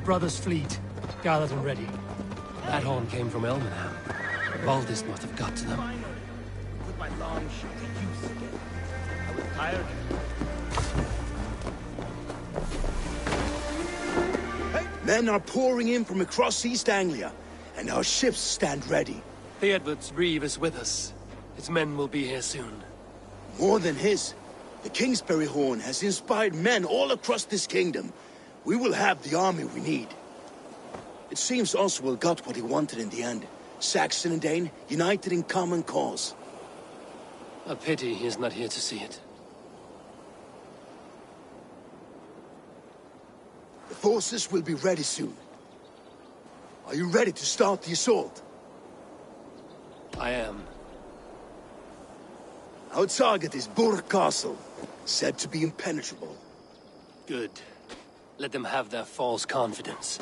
Brothers' fleet, gathered and ready. That horn came from Elmenham. Valdis must have got to them. Put my long ship to use again. I was tired. Hey, men are pouring in from across East Anglia, and our ships stand ready. The Edward's Reeve is with us. His men will be here soon. More than his. The Kingsbury Horn has inspired men all across this kingdom. We will have the army we need. It seems Oswald got what he wanted in the end. Saxon and Dane, united in common cause. A pity he is not here to see it. The forces will be ready soon. Are you ready to start the assault? I am. Our target is Burg Castle, said to be impenetrable. Good. Let them have their false confidence.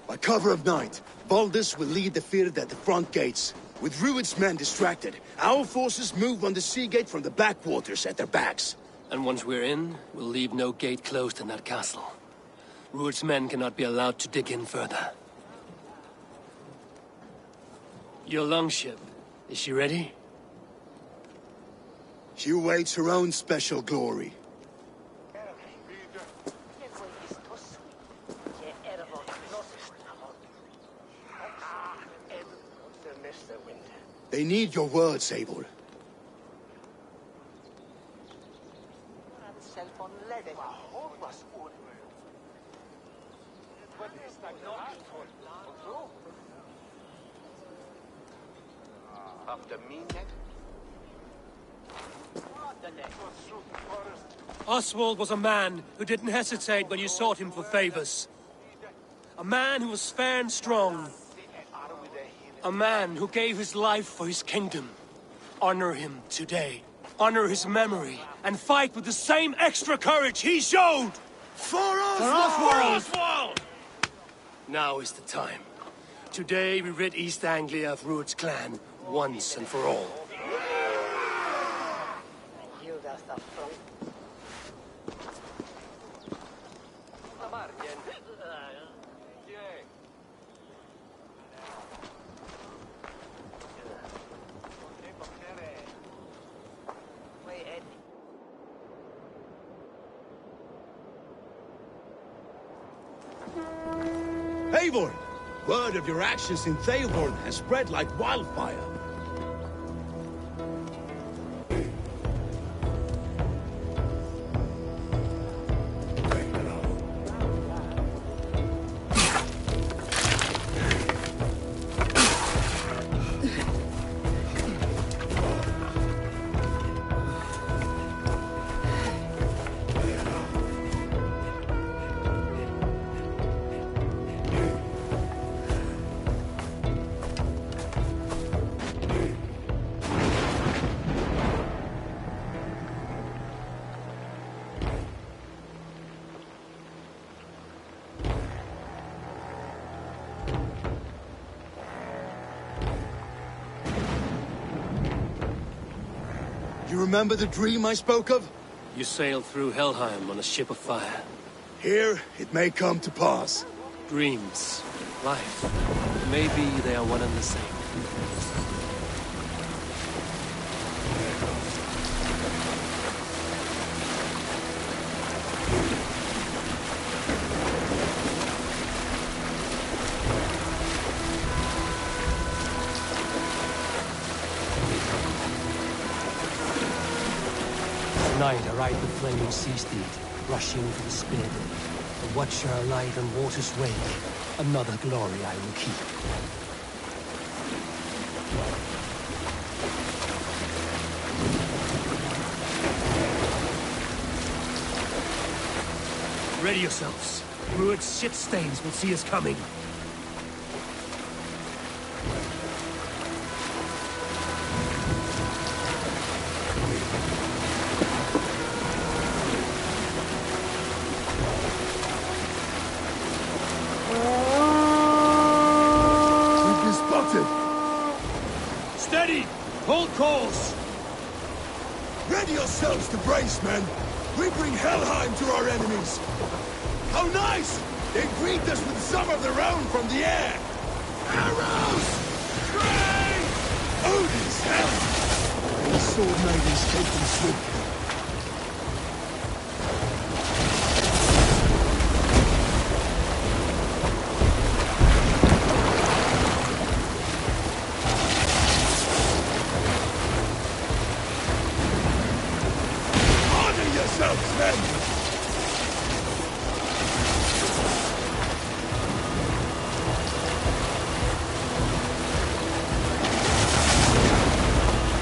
By cover of night, Valdis will lead the field at the front gates. With Rued's men distracted, our forces move on the sea gate from the backwaters at their backs. And once we're in, we'll leave no gate closed in that castle. Rued's men cannot be allowed to dig in further. Your longship, is she ready? She awaits her own special glory. They need your words, Eivor. Oswald was a man who didn't hesitate when you sought him for favors. A man who was fair and strong. A man who gave his life for his kingdom. Honor him today. Honor his memory. And fight with the same extra courage he showed! For Oswald! Now is the time. Today we rid East Anglia of Rued's clan, once and for all. Eivor! Word of your actions in Theoborn has spread like wildfire. You remember the dream I spoke of? You sailed through Helheim on a ship of fire. Here, it may come to pass. Dreams, life, maybe they are one and the same. Tonight I ride the flaming sea steed, rushing for the spear. The watcher alight on water's wake. Another glory I will keep. Ready yourselves. Rued's shit stains will see us coming. Steady! Hold course! Ready yourselves to brace, men! We bring Helheim to our enemies! How nice! They greet us with some of their own from the air! Arrows! Straight! Odin's help! These sword maidens taken swiftly.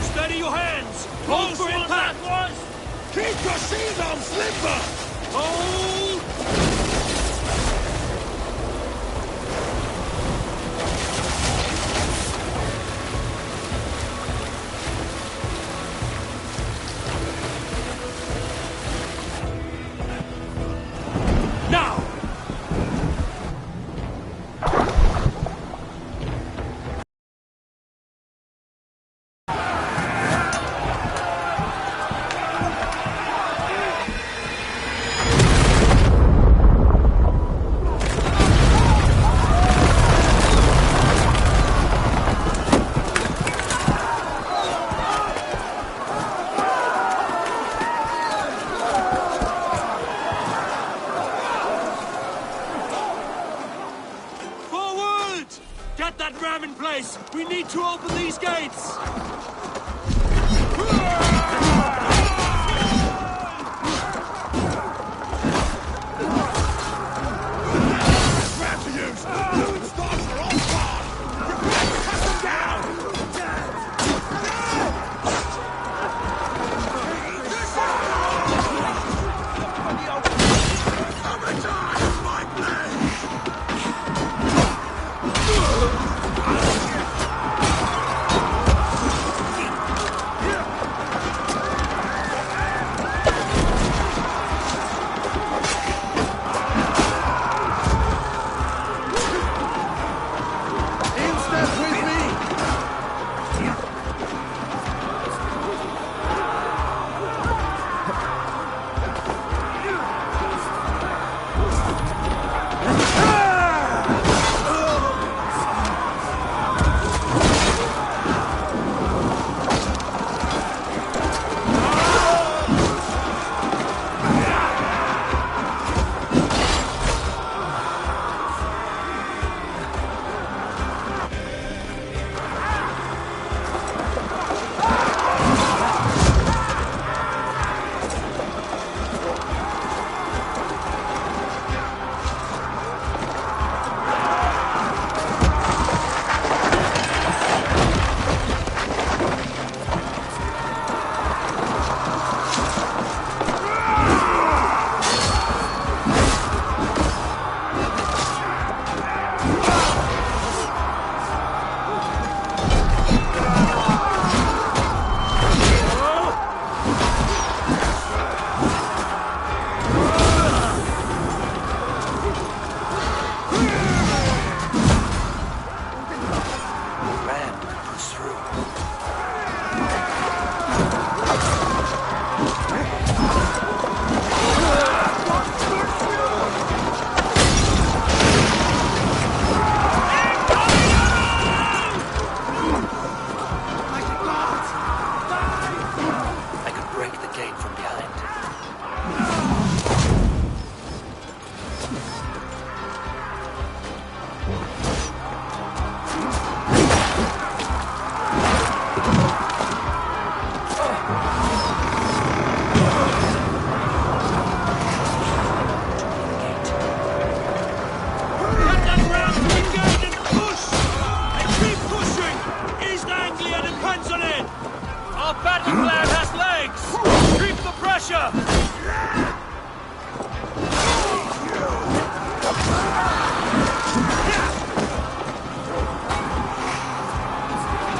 Steady your hands! Hold for impact! Keep your shield arms limber! Hold! Now! Get that ram in place! We need to open these gates! Ram to use! Fluid stocks are all gone! Prepare to cut them down! Sabotage my blade! gotcha!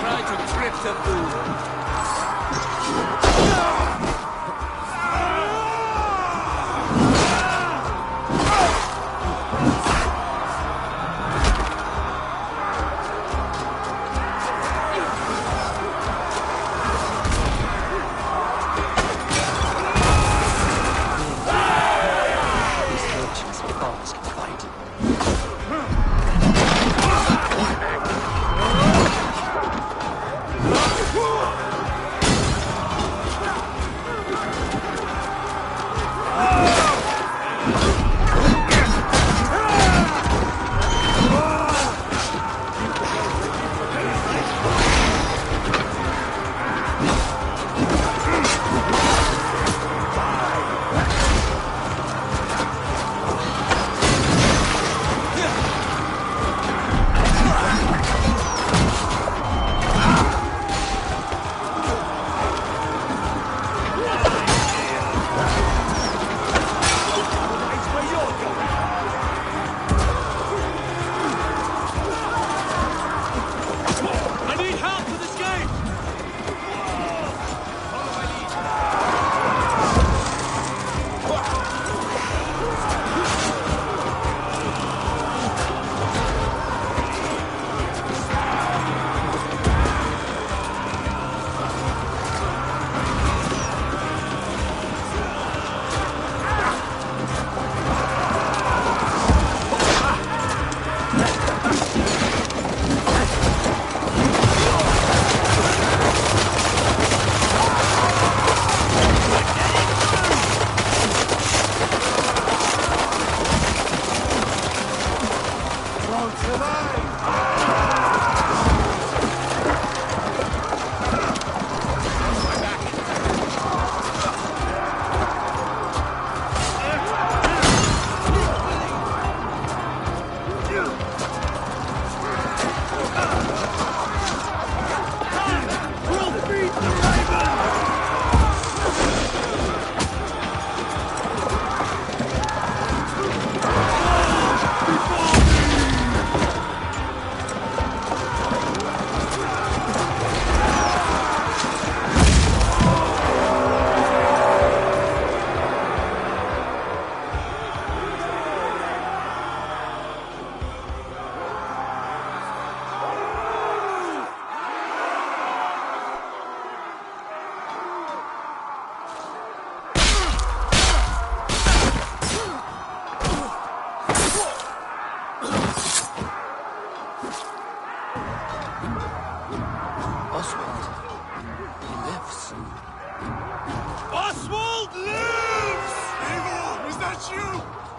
Try to trip the fool.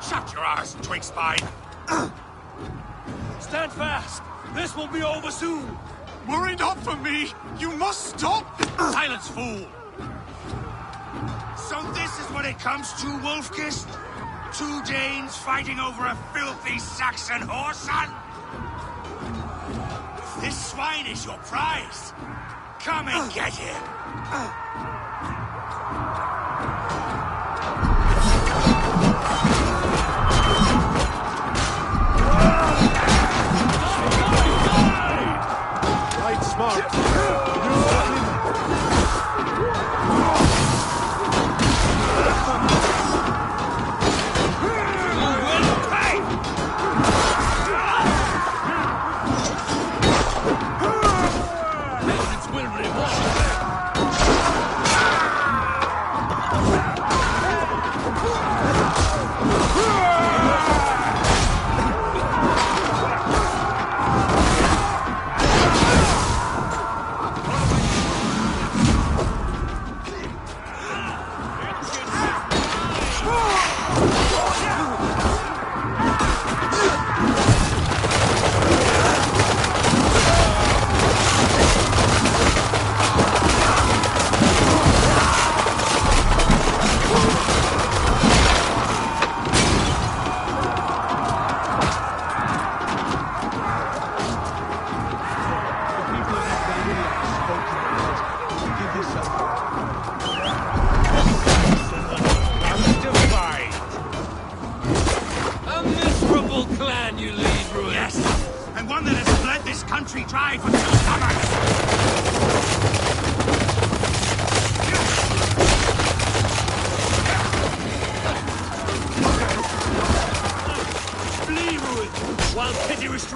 Shut your ass, twig spine! Stand fast! This will be over soon! Worry not for me! You must stop! Silence, fool! So this is what it comes to, Wolfkist? 2 Danes fighting over a filthy Saxon whoreson? If this swine is your prize, come and get him! Right smart!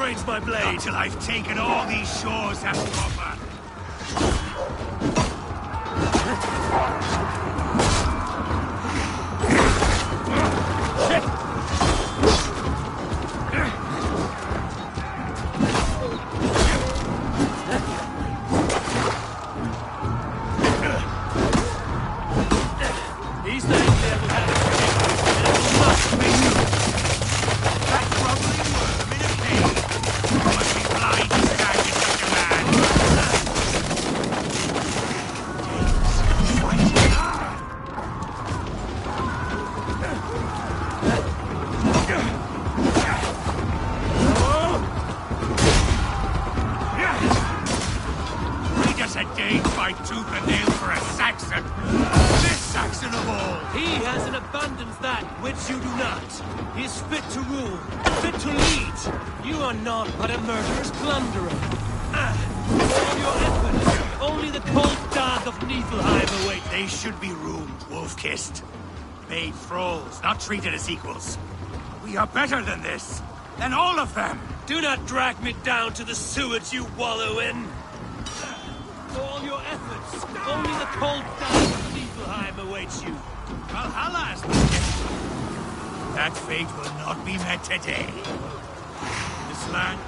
upgrades my blade. Not till I've taken all these shores have to offer. Made thralls, not treated as equals. We are better than this. Than all of them. Do not drag me down to the sewage you wallow in. For all your efforts, only the cold dark of Niflheim awaits you. Valhalla has been given. That fate will not be met today. This land...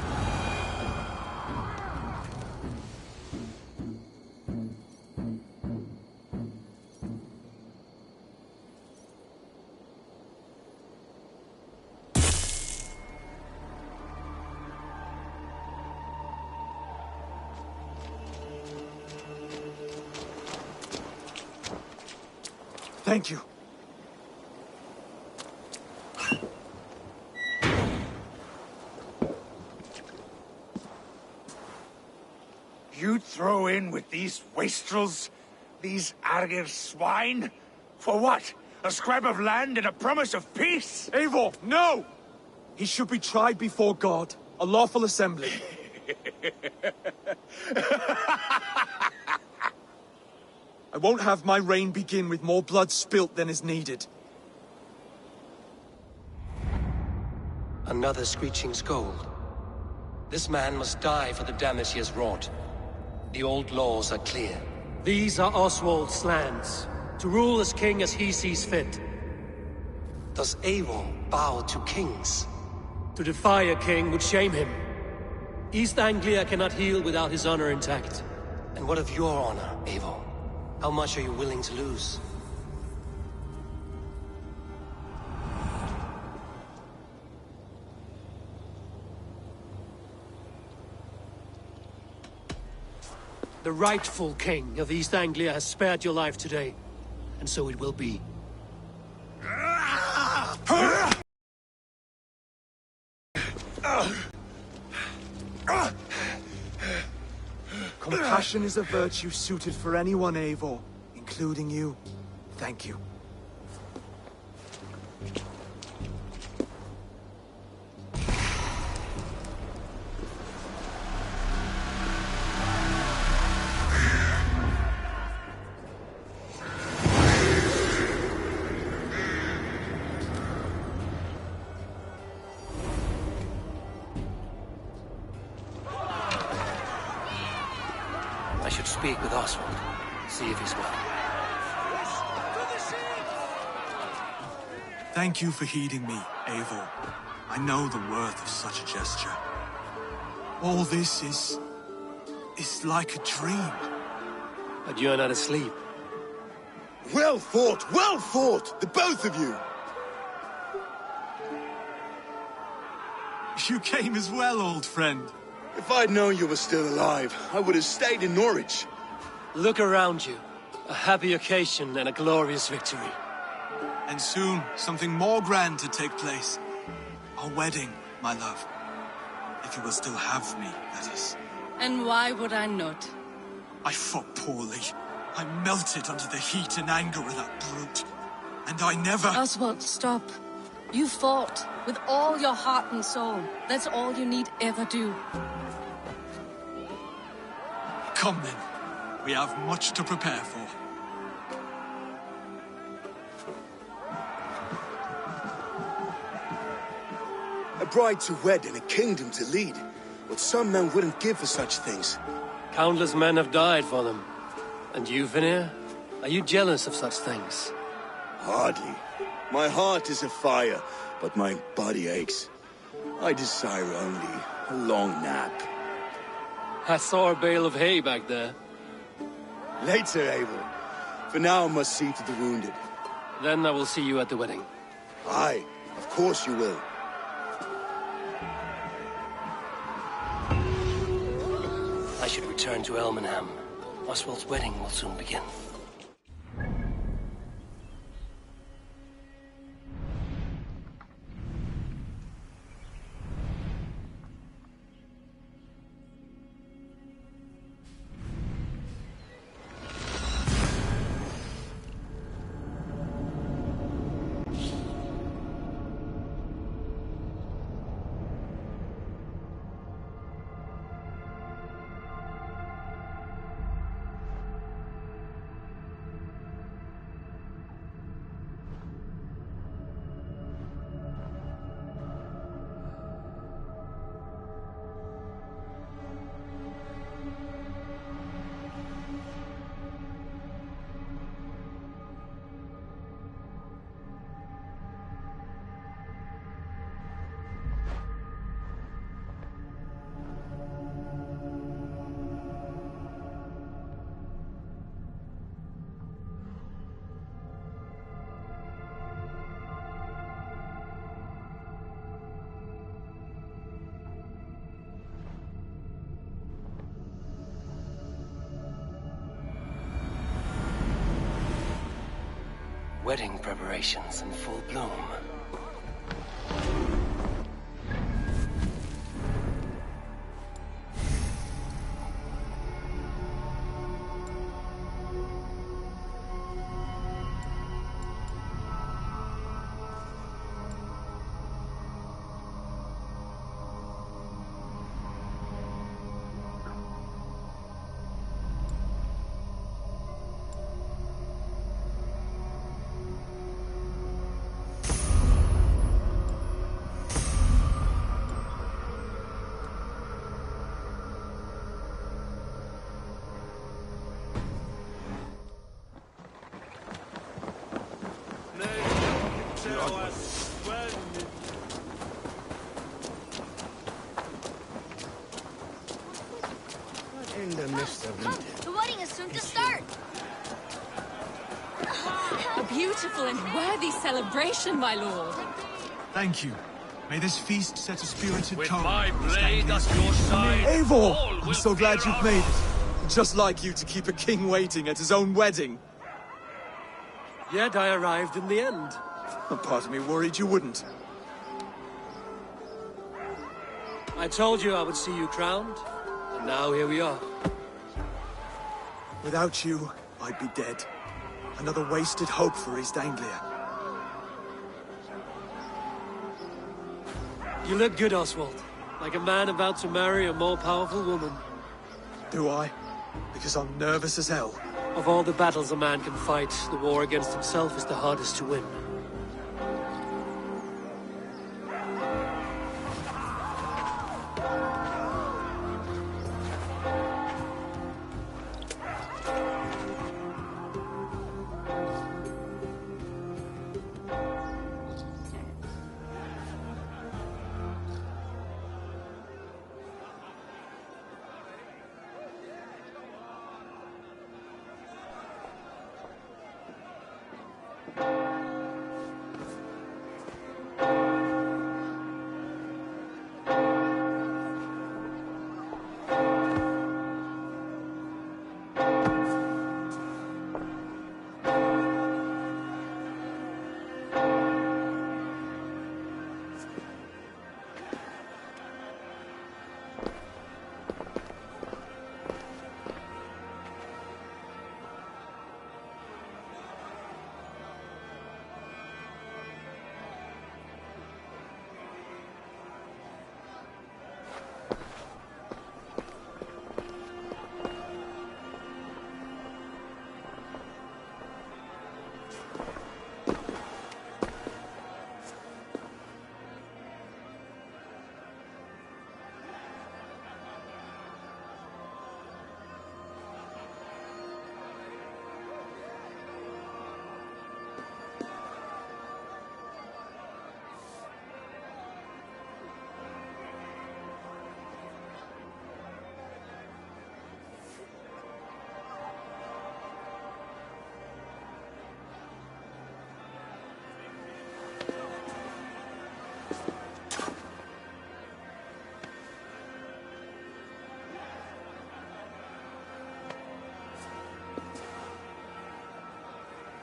Thank you. You'd throw in with these wastrels? These Argir swine? For what? A scrap of land and a promise of peace? Eivor, no! He should be tried before God, a lawful assembly. I won't have my reign begin with more blood spilt than is needed. Another screeching scold. This man must die for the damage he has wrought. The old laws are clear. These are Oswald's lands, to rule as king as he sees fit. Does Eivor bow to kings? To defy a king would shame him. East Anglia cannot heal without his honor intact. And what of your honor, Eivor? How much are you willing to lose? The rightful king of East Anglia has spared your life today, and so it will be. Compassion is a virtue suited for anyone, Eivor, including you. Thank you. I should speak with Oswald, see if he's well. Thank you for heeding me, Eivor. I know the worth of such a gesture. All this is like a dream. But you're not asleep. Well fought, the both of you! You came as well, old friend. If I'd known you were still alive, I would have stayed in Norwich. Look around you. A happy occasion and a glorious victory. And soon, something more grand to take place. Our wedding, my love. If you will still have me, that is. And why would I not? I fought poorly. I melted under the heat and anger of that brute. And I never... Oswald, stop. You fought with all your heart and soul. That's all you need ever do. Come then. We have much to prepare for. A bride to wed and a kingdom to lead. what some men wouldn't give for such things. Countless men have died for them. And you, Vinir? Are you jealous of such things? Hardly. My heart is afire, but my body aches. I desire only a long nap. I saw a bale of hay back there. Later, Abel. For now, I must see to the wounded. Then I will see you at the wedding. Aye, of course you will. I should return to Elmenham. Oswald's wedding will soon begin. Wedding preparations in full bloom. The wedding is soon to start. A beautiful and worthy celebration, my lord. Thank you. May this feast set a spirited With tone. my blade at your side, Eivor! all I'm will so glad fear you've made it. Just like you to keep a king waiting at his own wedding. Yet I arrived in the end. A part of me worried you wouldn't. I told you I would see you crowned, and now here we are. Without you, I'd be dead. Another wasted hope for East Anglia. You look good, Oswald. Like a man about to marry a more powerful woman. Do I? Because I'm nervous as hell. Of all the battles a man can fight, the war against himself is the hardest to win.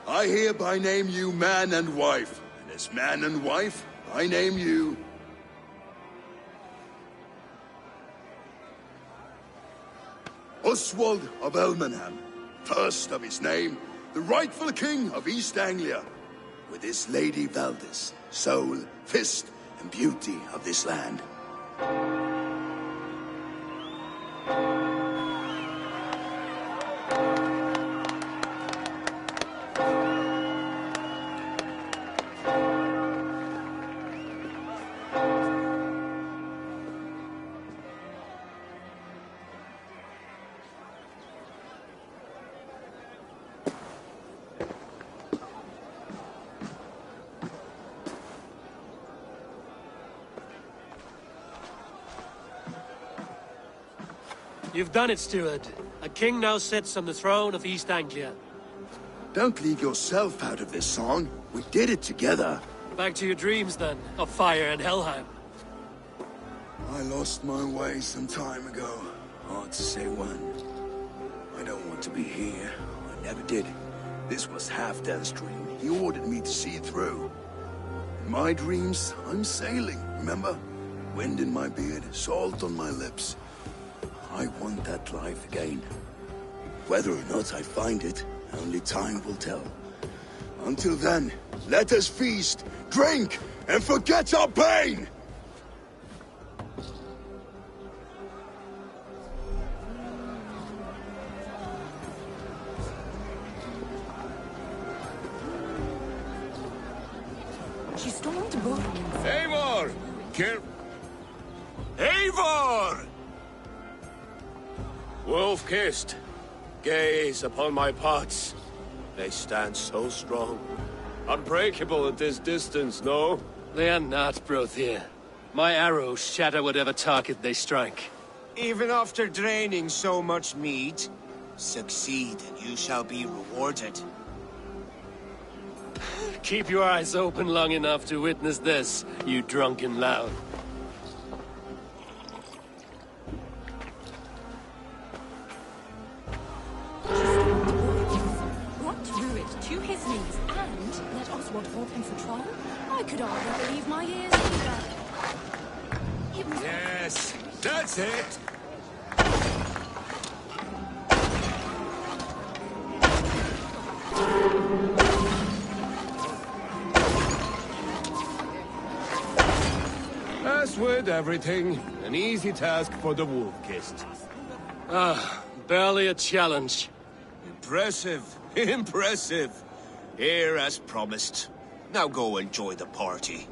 I hereby name you man and wife, and as man and wife, I name you... Oswald of Elmenham, first of his name, the rightful king of East Anglia, with his lady Valdis, soul, fist, and beauty of this land. You've done it, steward. A king now sits on the throne of East Anglia. Don't leave yourself out of this song. We did it together. Back to your dreams, then, of fire and Helheim. I lost my way some time ago. Hard to say when. I don't want to be here. I never did. This was Halfdan's dream. He ordered me to see it through. In my dreams, I'm sailing, remember? Wind in my beard, salt on my lips. I want that life again. Whether or not I find it, only time will tell. Until then, let us feast, drink, and forget our pain! She stormed the boat. Eivor! Eivor! Wolf-kissed, gaze upon my pots. They stand so strong. Unbreakable at this distance, no? They are not, Brothier. My arrows shatter whatever target they strike. Even after draining so much meat, succeed and you shall be rewarded. Keep your eyes open long enough to witness this, you drunken lout. To his knees and let Oswald hold him for trial? I could hardly believe my ears either. It was... Yes, that's it! As with everything, an easy task for the wolf-kissed. Ah, barely a challenge. Impressive. Impressive. Here as promised. Now go enjoy the party.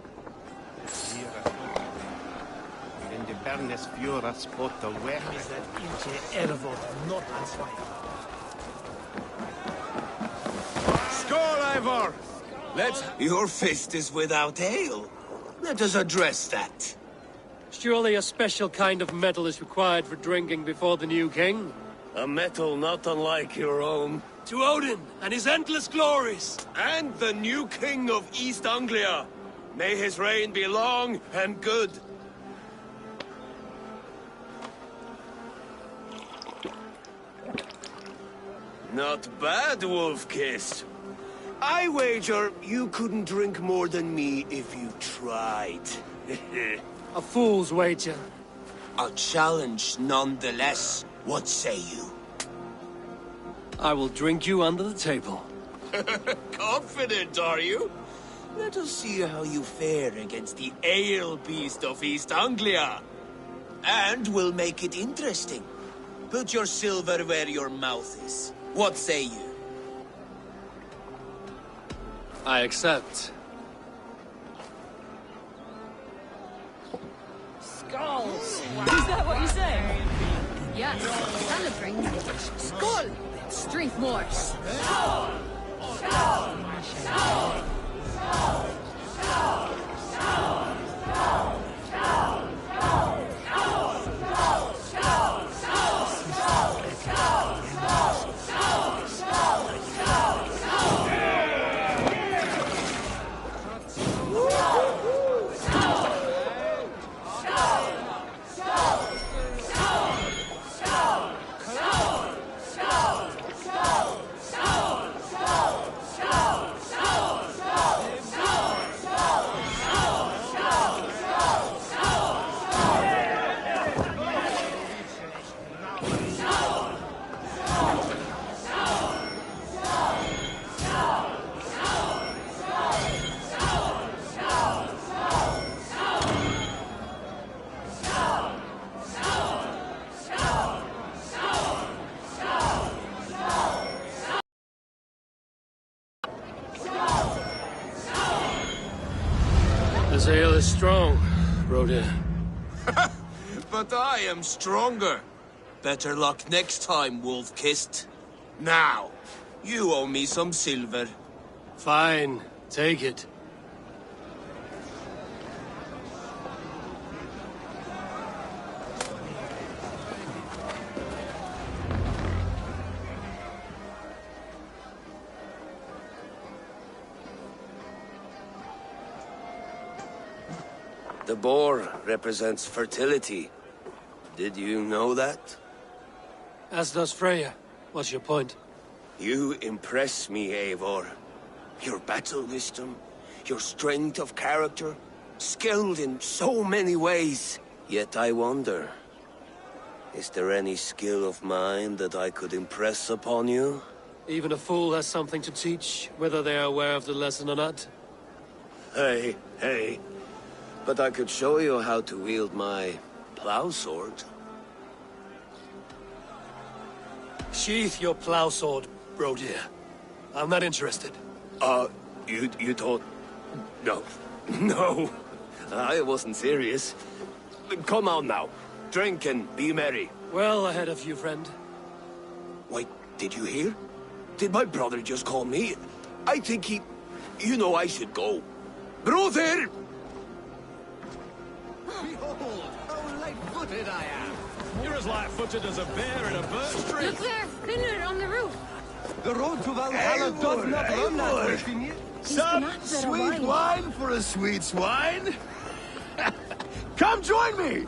Skål, Eivor! Your fist is without ale. Let us address that. Surely a special kind of metal is required for drinking before the new king? A metal not unlike your own. To Odin and his endless glories! And the new king of East Anglia. May his reign be long and good. Not bad, Wolf-Kiss. I wager you couldn't drink more than me if you tried. A fool's wager. A challenge nonetheless. What say you? I will drink you under the table. Confident, are you? Let us see how you fare against the ale beast of East Anglia. And we'll make it interesting. Put your silver where your mouth is. What say you? I accept. Skulls! Is that what you say? Yes, celebrate. Skål! Let's drink more. Skål! Skål! Skål! Skål! Skål! Skål! Skål! Skål! This ale is strong, Brodir. But I am stronger. Better luck next time, Wolf-Kissed. Now, you owe me some silver. Fine, take it. The boar represents fertility. Did you know that? As does Freya. What's your point? You impress me, Eivor. Your battle wisdom, your strength of character, skilled in so many ways. Yet I wonder, is there any skill of mine that I could impress upon you? Even a fool has something to teach, whether they are aware of the lesson or not. Hey. But I could show you how to wield my plow sword. Sheath your plow sword, Brodir. I'm not interested. You thought... No, I wasn't serious. Come on now, drink and be merry. Well ahead of you, friend. Wait, did you hear? Did my brother just call me? I think he... You know I should go. Brother! Behold, how light-footed I am. You're as light-footed as a bear in a birch tree. Look there, Finner on the roof. The road to Valhalla does not run that way, Finir. Some sweet wine for a sweet swine? Come join me!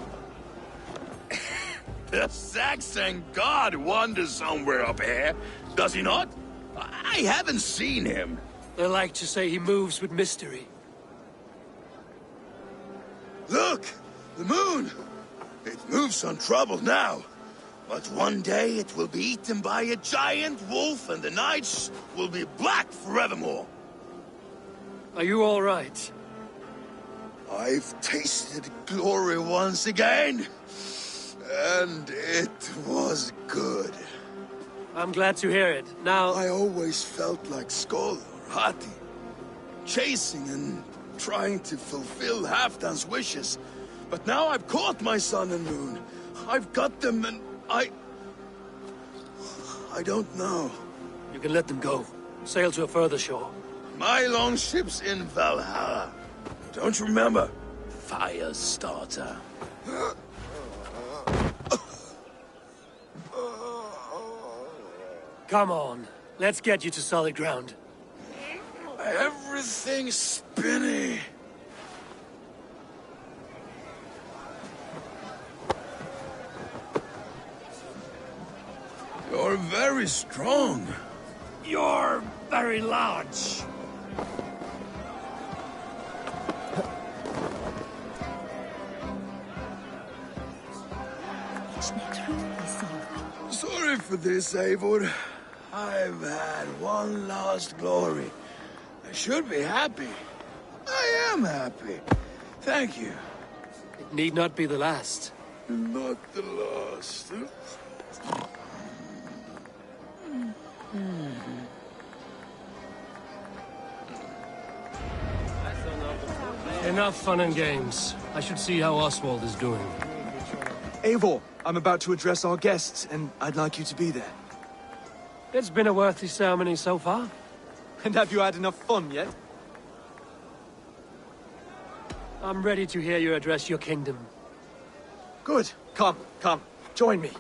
The Saxon god wanders somewhere up here, does he not? I haven't seen him. They like to say he moves with mystery. Look! The moon! It moves untroubled now. But one day it will be eaten by a giant wolf and the nights will be black forevermore. Are you all right? I've tasted glory once again. And it was good. I'm glad to hear it. Now... I always felt like Skoll or Hati. Chasing and trying to fulfill Halfdan's wishes. But now I've caught my sun and moon. I've got them and I don't know. You can let them go. Sail to a further shore. My longship's in Valhalla. Don't you remember? Fire starter. Come on. Let's get you to solid ground. Everything's spinny. You're very strong. You're very large. Sorry for this, Eivor. I've had one last glory. I should be happy. I am happy. Thank you. It need not be the last. Not the last. Enough fun and games. I should see how Oswald is doing. Eivor, I'm about to address our guests, and I'd like you to be there. It's been a worthy ceremony so far. And have you had enough fun yet? I'm ready to hear you address your kingdom. Good. Come. Join me.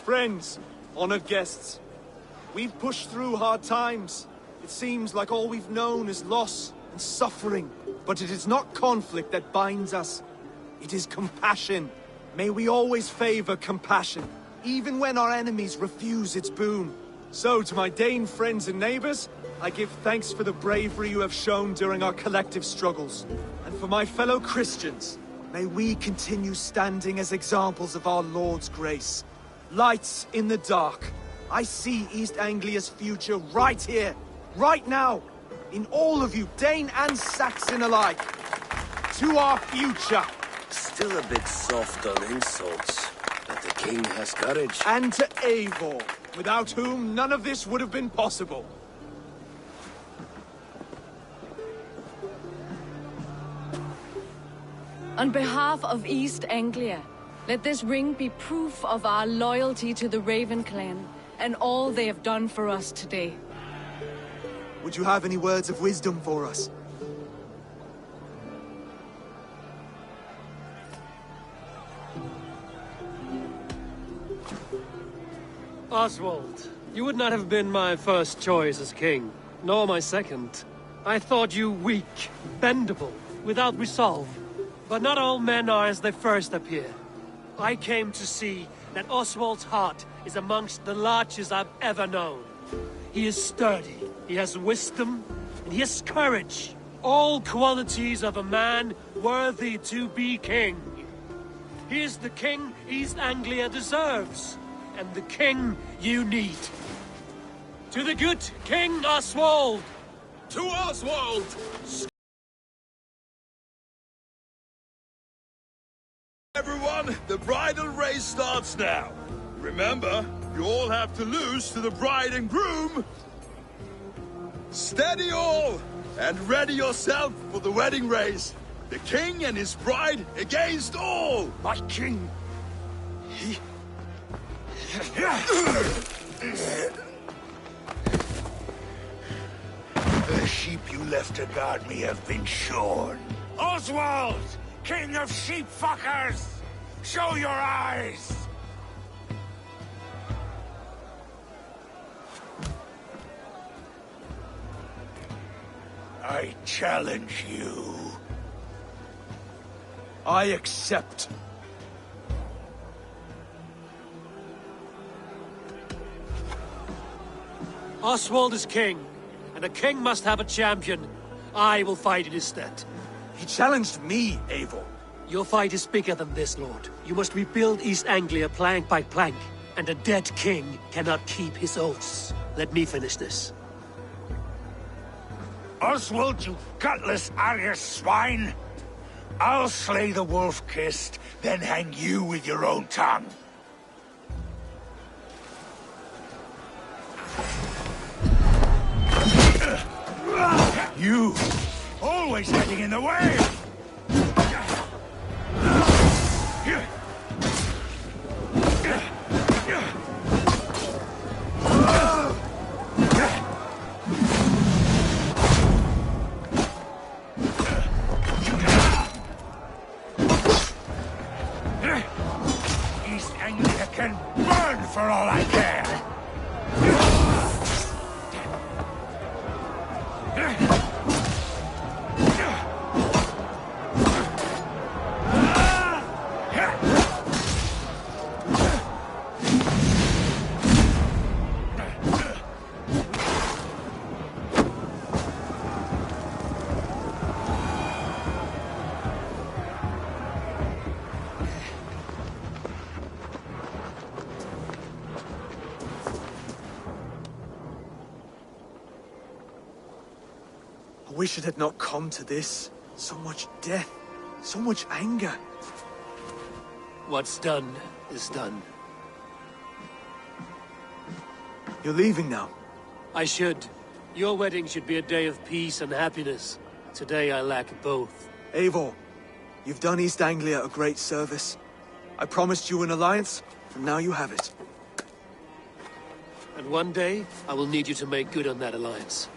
Friends, honored guests, we've pushed through hard times. It seems like all we've known is loss and suffering. But it is not conflict that binds us. It is compassion. May we always favor compassion, even when our enemies refuse its boon. So, to my Dane friends and neighbors, I give thanks for the bravery you have shown during our collective struggles. And for my fellow Christians, may we continue standing as examples of our Lord's grace. Lights in the dark. I see East Anglia's future right here, right now, in all of you, Dane and Saxon alike. To our future. Still a bit soft on insults, but the king has courage. And to Eivor, without whom none of this would have been possible. On behalf of East Anglia, let this ring be proof of our loyalty to the Raven clan and all they have done for us today. Would you have any words of wisdom for us? Oswald, you would not have been my first choice as king, nor my second. I thought you weak, bendable, without resolve. But not all men are as they first appear. I came to see that Oswald's heart is amongst the largest I've ever known. He is sturdy, he has wisdom, and he has courage. All qualities of a man worthy to be king. He is the king East Anglia deserves, and the king you need. To the good King Oswald! To Oswald! Everyone, the bridal race starts now. Remember, you all have to lose to the bride and groom. Steady all, and ready yourself for the wedding race. The king and his bride against all. My king. The sheep you left to guard me have been shorn. Oswald! King of sheep fuckers! Show your eyes! I challenge you. I accept. Oswald is king, and a king must have a champion. I will fight in his stead. He challenged me, Eivor. Your fight is bigger than this, Lord. You must rebuild East Anglia plank by plank, and a dead king cannot keep his oaths. Let me finish this. Oswald, you gutless Arya swine! I'll slay the wolf-kissed, then hang you with your own tongue. You! Always getting in the way! East Anglia can burn for all I care! I wish it had not come to this. So much death, so much anger. What's done is done. You're leaving now. I should. Your wedding should be a day of peace and happiness. Today I lack both. Eivor, you've done East Anglia a great service. I promised you an alliance, and now you have it. And one day, I will need you to make good on that alliance.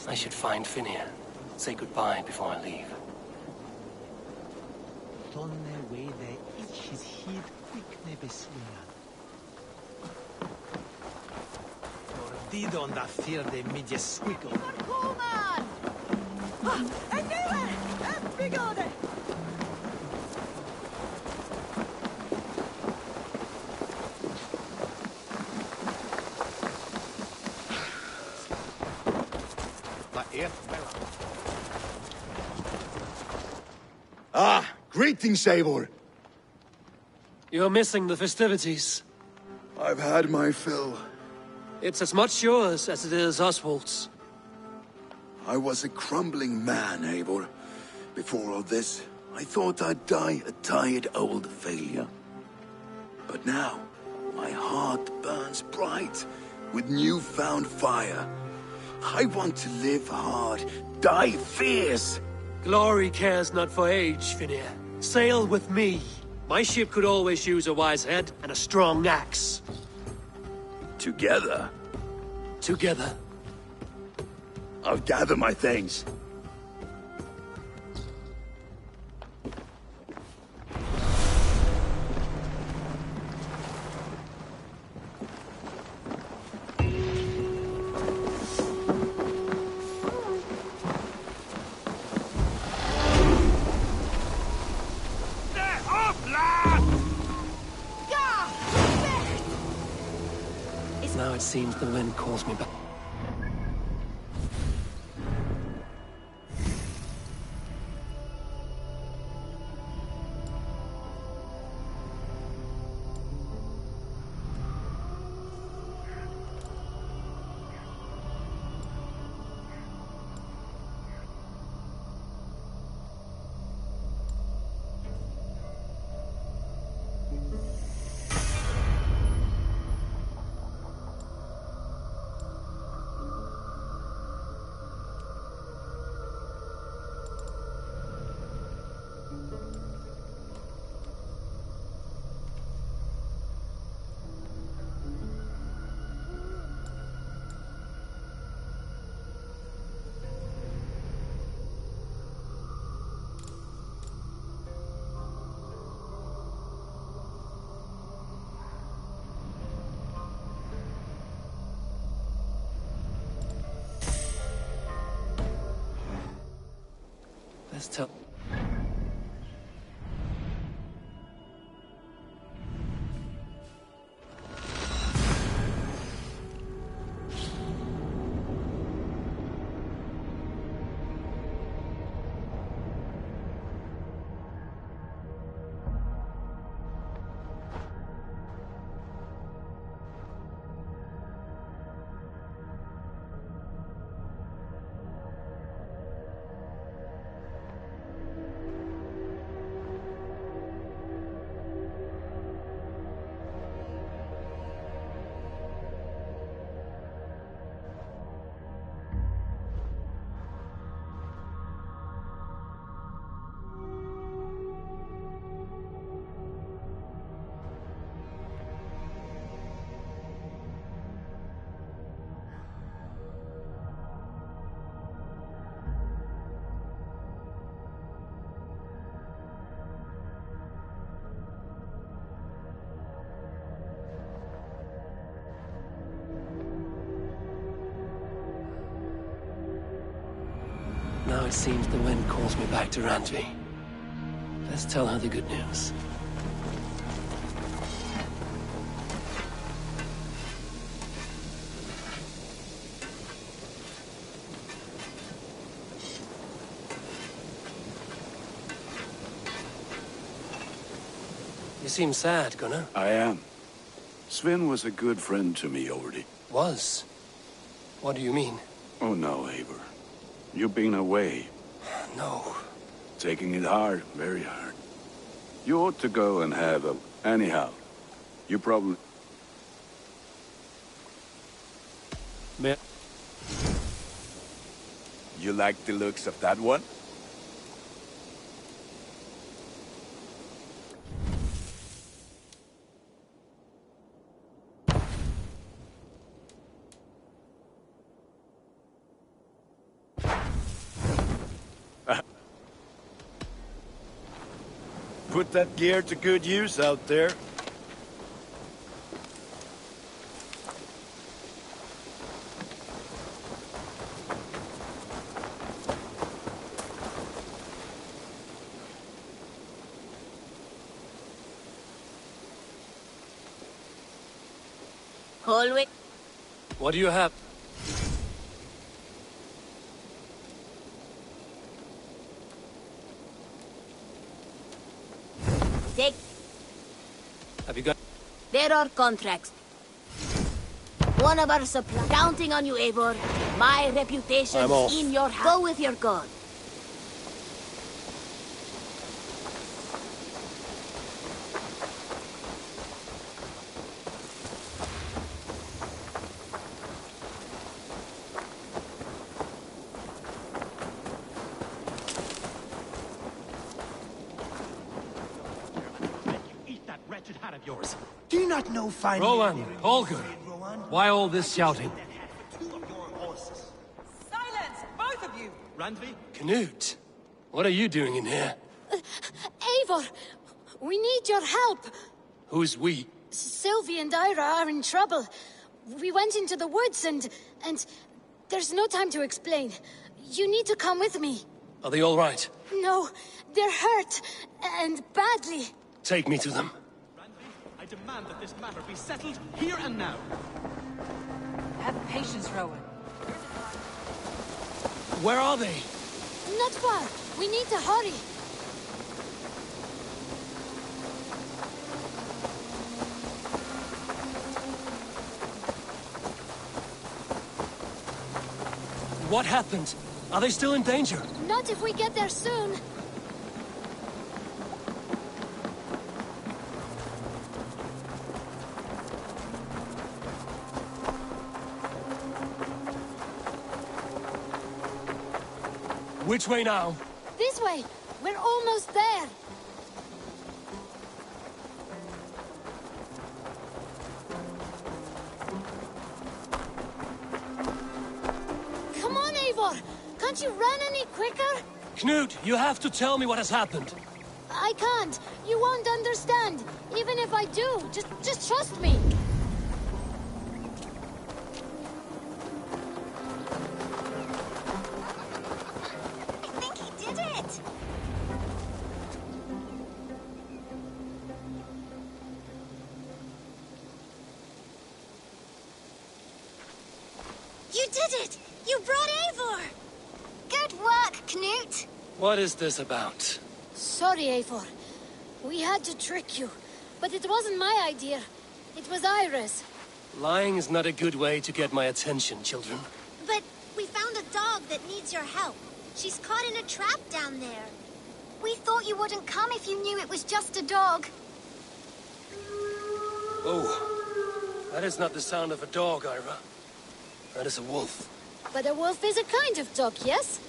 I should find Finir. Say goodbye before I leave. Ah, greetings, Eivor. You're missing the festivities. I've had my fill. It's as much yours as it is Oswald's. I was a crumbling man, Eivor. Before all this, I thought I'd die a tired old failure. But now, my heart burns bright with newfound fire. I want to live hard, die fierce. Glory cares not for age, Finir. Sail with me. My ship could always use a wise head and a strong axe. Together? Together. I'll gather my things. Now it seems the wind calls me back. Let's tell. Now it seems the wind calls me back to Randvi. Let's tell her the good news. You seem sad, Gunnar. I am. Sven was a good friend to me already. Was? What do you mean? Oh no, Eivor. You've been away. No. Taking it hard, very hard. You ought to go and have a... Anyhow, you probably... You like the looks of that one? Put that gear to good use out there. Holwick. What do you have? Take. Have you got... There are contracts. One of our supplies. Counting on you, Eivor. My reputation I'm off. is in your hands. Go with your god. not know fine... Rowan, Holger, why all this shouting? Silence, both of you! Randvi? Knut, what are you doing in here? Eivor, we need your help. Who's we? Sylvie and Ira are in trouble. We went into the woods and there's no time to explain. You need to come with me. Are they all right? No, they're hurt, and badly. Take me to them. Randvi, I demand that this matter be settled here and now. Have patience, Rowan. Where are they? Not far. We need to hurry. What happened? Are they still in danger? Not if we get there soon. Which way now? This way. We're almost there. Come on, Eivor. Can't you run any quicker? Knut, you have to tell me what has happened. I can't. You won't understand. Even if I do, just trust me. I think he did it! You did it! You brought Eivor! Good work, Knut! What is this about? Sorry, Eivor. We had to trick you. But it wasn't my idea. It was Ira's. Lying is not a good way to get my attention, children. But we found a dog that needs your help. She's caught in a trap down there. We thought you wouldn't come if you knew it was just a dog. Oh, that is not the sound of a dog, Ira. That is a wolf. But a wolf is a kind of dog, yes?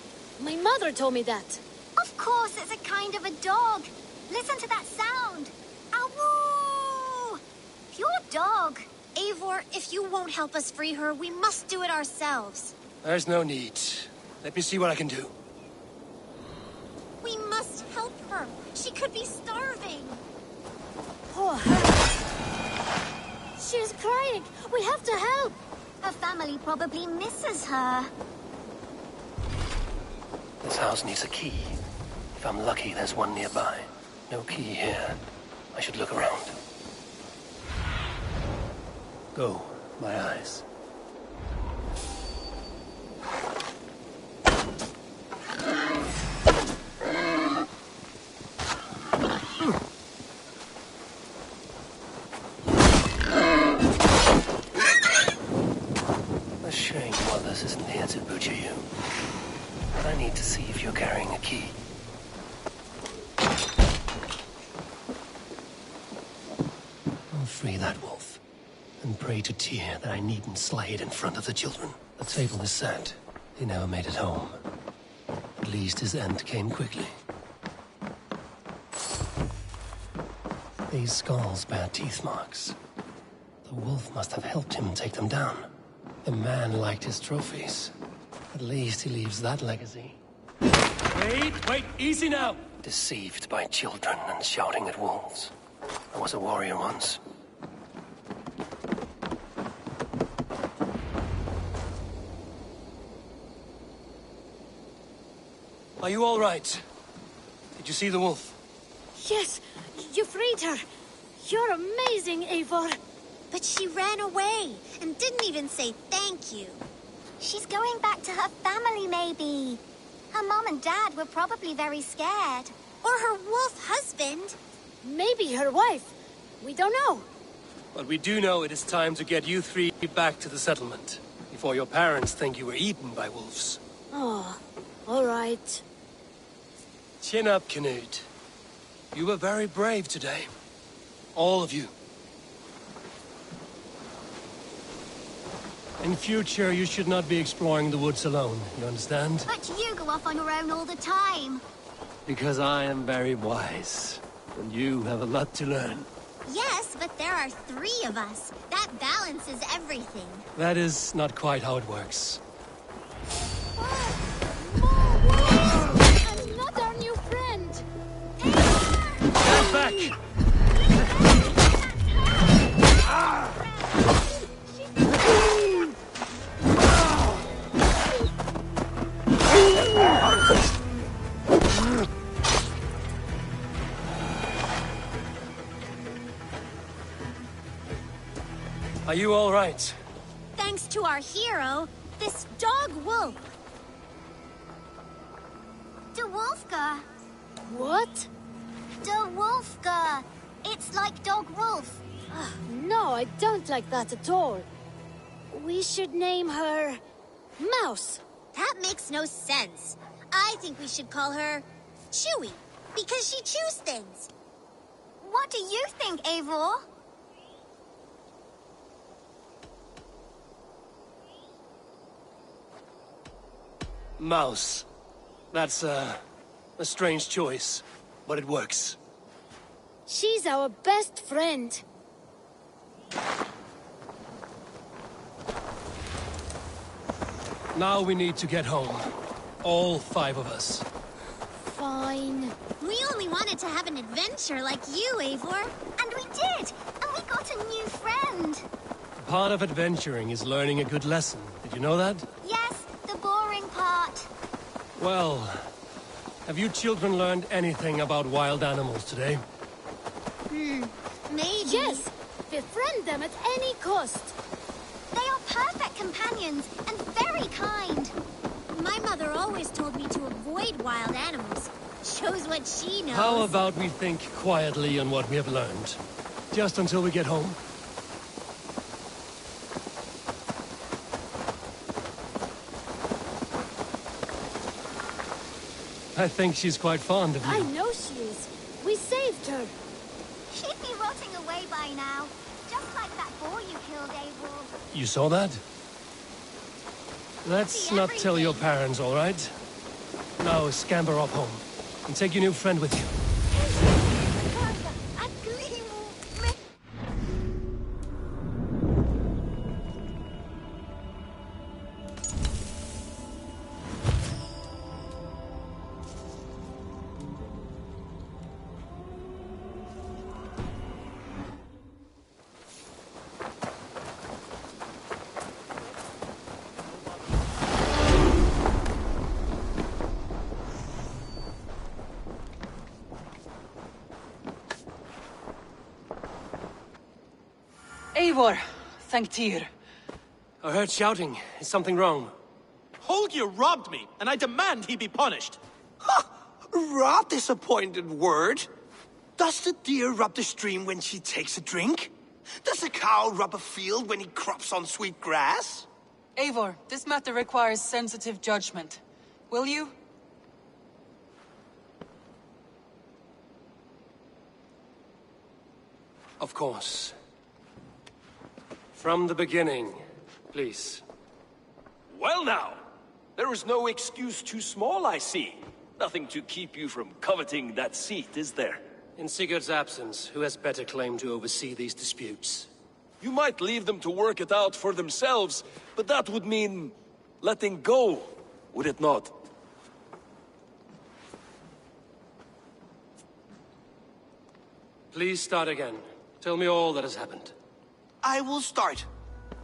My mother told me that. Of course it's a kind of a dog. Listen to that sound. Awoo! Pure dog. Eivor, if you won't help us free her, we must do it ourselves. There's no need. Let me see what I can do. We must help her. She could be starving. Poor her. She's crying. We have to help. Her family probably misses her. This house needs a key. If I'm lucky, there's one nearby. No key here. I should look around. Go, my eyes. A shame Wallace isn't here to butcher you. But I need to see if you're carrying a key. I'll free that wolf, and pray to Tyr that I needn't slay it in front of the children. The table is set. He never made it home. At least his end came quickly. These skulls bear teeth marks. The wolf must have helped him take them down. The man liked his trophies. At least he leaves that legacy. Wait, easy now! Deceived by children and shouting at wolves. I was a warrior once. Are you all right? Did you see the wolf? Yes, you freed her. You're amazing, Eivor. But she ran away and didn't even say thank you. She's going back to her family, maybe. Her mom and dad were probably very scared. Or her wolf husband. Maybe her wife. We don't know. But we do know it is time to get you three back to the settlement. Before your parents think you were eaten by wolves. Oh, all right. Chin up, Knut. You were very brave today. All of you. In future, you should not be exploring the woods alone, you understand? But you go off on your own all the time. Because I am very wise, and you have a lot to learn. Yes, but there are 3 of us. That balances everything. That is not quite how it works. Another new friend! Stand back! Are you all right? Thanks to our hero, this dog wolf. De Wolfga. What? De Wolfga. It's like dog wolf. No, I don't like that at all. We should name her... Mouse. That makes no sense. I think we should call her Chewy, because she chews things. What do you think, Eivor? Mouse. That's, a strange choice, but it works. She's our best friend. Now we need to get home. All 5 of us. Fine. We only wanted to have an adventure like you, Eivor. And we did! And we got a new friend. Part of adventuring is learning a good lesson. Did you know that? Yes, the boring part. Well, have you children learned anything about wild animals today? Maybe. Yes! Befriend them at any cost. They are perfect companions and very kind. My mother always told me to avoid wild animals. Shows what she knows. How about we think quietly on what we have learned? Just until we get home? I think she's quite fond of you. I know she is. We saved her. She'd be rotting away by now. Just like that boar you killed, Eivor. You saw that? Let's not tell your parents, all right? Now scamper off home. And take your new friend with you. Eivor, thank Tyr. I heard shouting. Is something wrong? Holger robbed me, and I demand he be punished. Raw disappointed word. Does the deer rub the stream when she takes a drink? Does a cow rub a field when he crops on sweet grass? Eivor, this matter requires sensitive judgment. Will you? Of course. From the beginning, please. Well now, there is no excuse too small, I see. Nothing to keep you from coveting that seat, is there? In Sigurd's absence, who has better claim to oversee these disputes? You might leave them to work it out for themselves, but that would mean letting go, would it not? Please start again. Tell me all that has happened. I will start.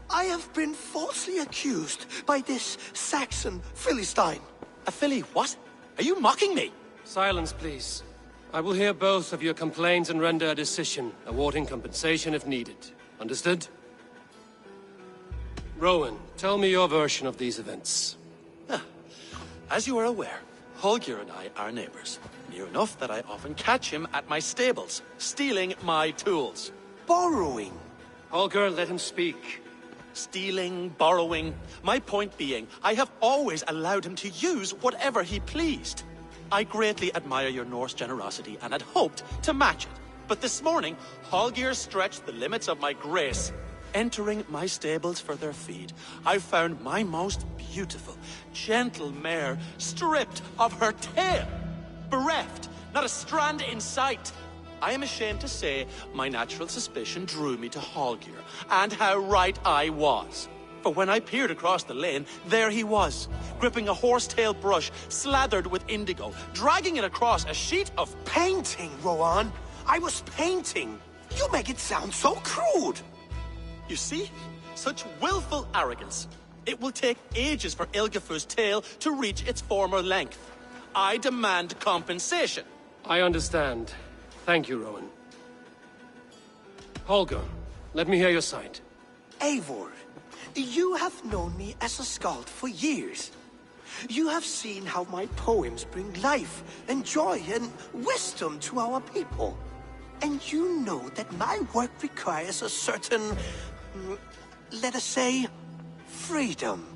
I have been falsely accused by this Saxon Philistine. A Philly what? Are you mocking me? Silence, please. I will hear both of your complaints and render a decision, awarding compensation if needed. Understood? Rowan, tell me your version of these events. As you are aware, Holger and I are neighbors. Near enough that I often catch him at my stables, stealing my tools. Borrowing. Holger, let him speak. Stealing, borrowing. My point being, I have always allowed him to use whatever he pleased. I greatly admire your Norse generosity and had hoped to match it. But this morning, Holger stretched the limits of my grace. Entering my stables for their feed, I found my most beautiful, gentle mare stripped of her tail. Bereft, not a strand in sight. I am ashamed to say my natural suspicion drew me to Hallgeir, and how right I was. For when I peered across the lane, there he was, gripping a horsetail brush slathered with indigo, dragging it across a sheet of Painting, Rowan! I was painting! You make it sound so crude! You see? Such willful arrogance. It will take ages for Ilgafur's tail to reach its former length. I demand compensation. I understand. Thank you, Rowan. Holger, let me hear your side. Eivor, you have known me as a skald for years. You have seen how my poems bring life and joy and wisdom to our people. And you know that my work requires a certain, let us say, freedom.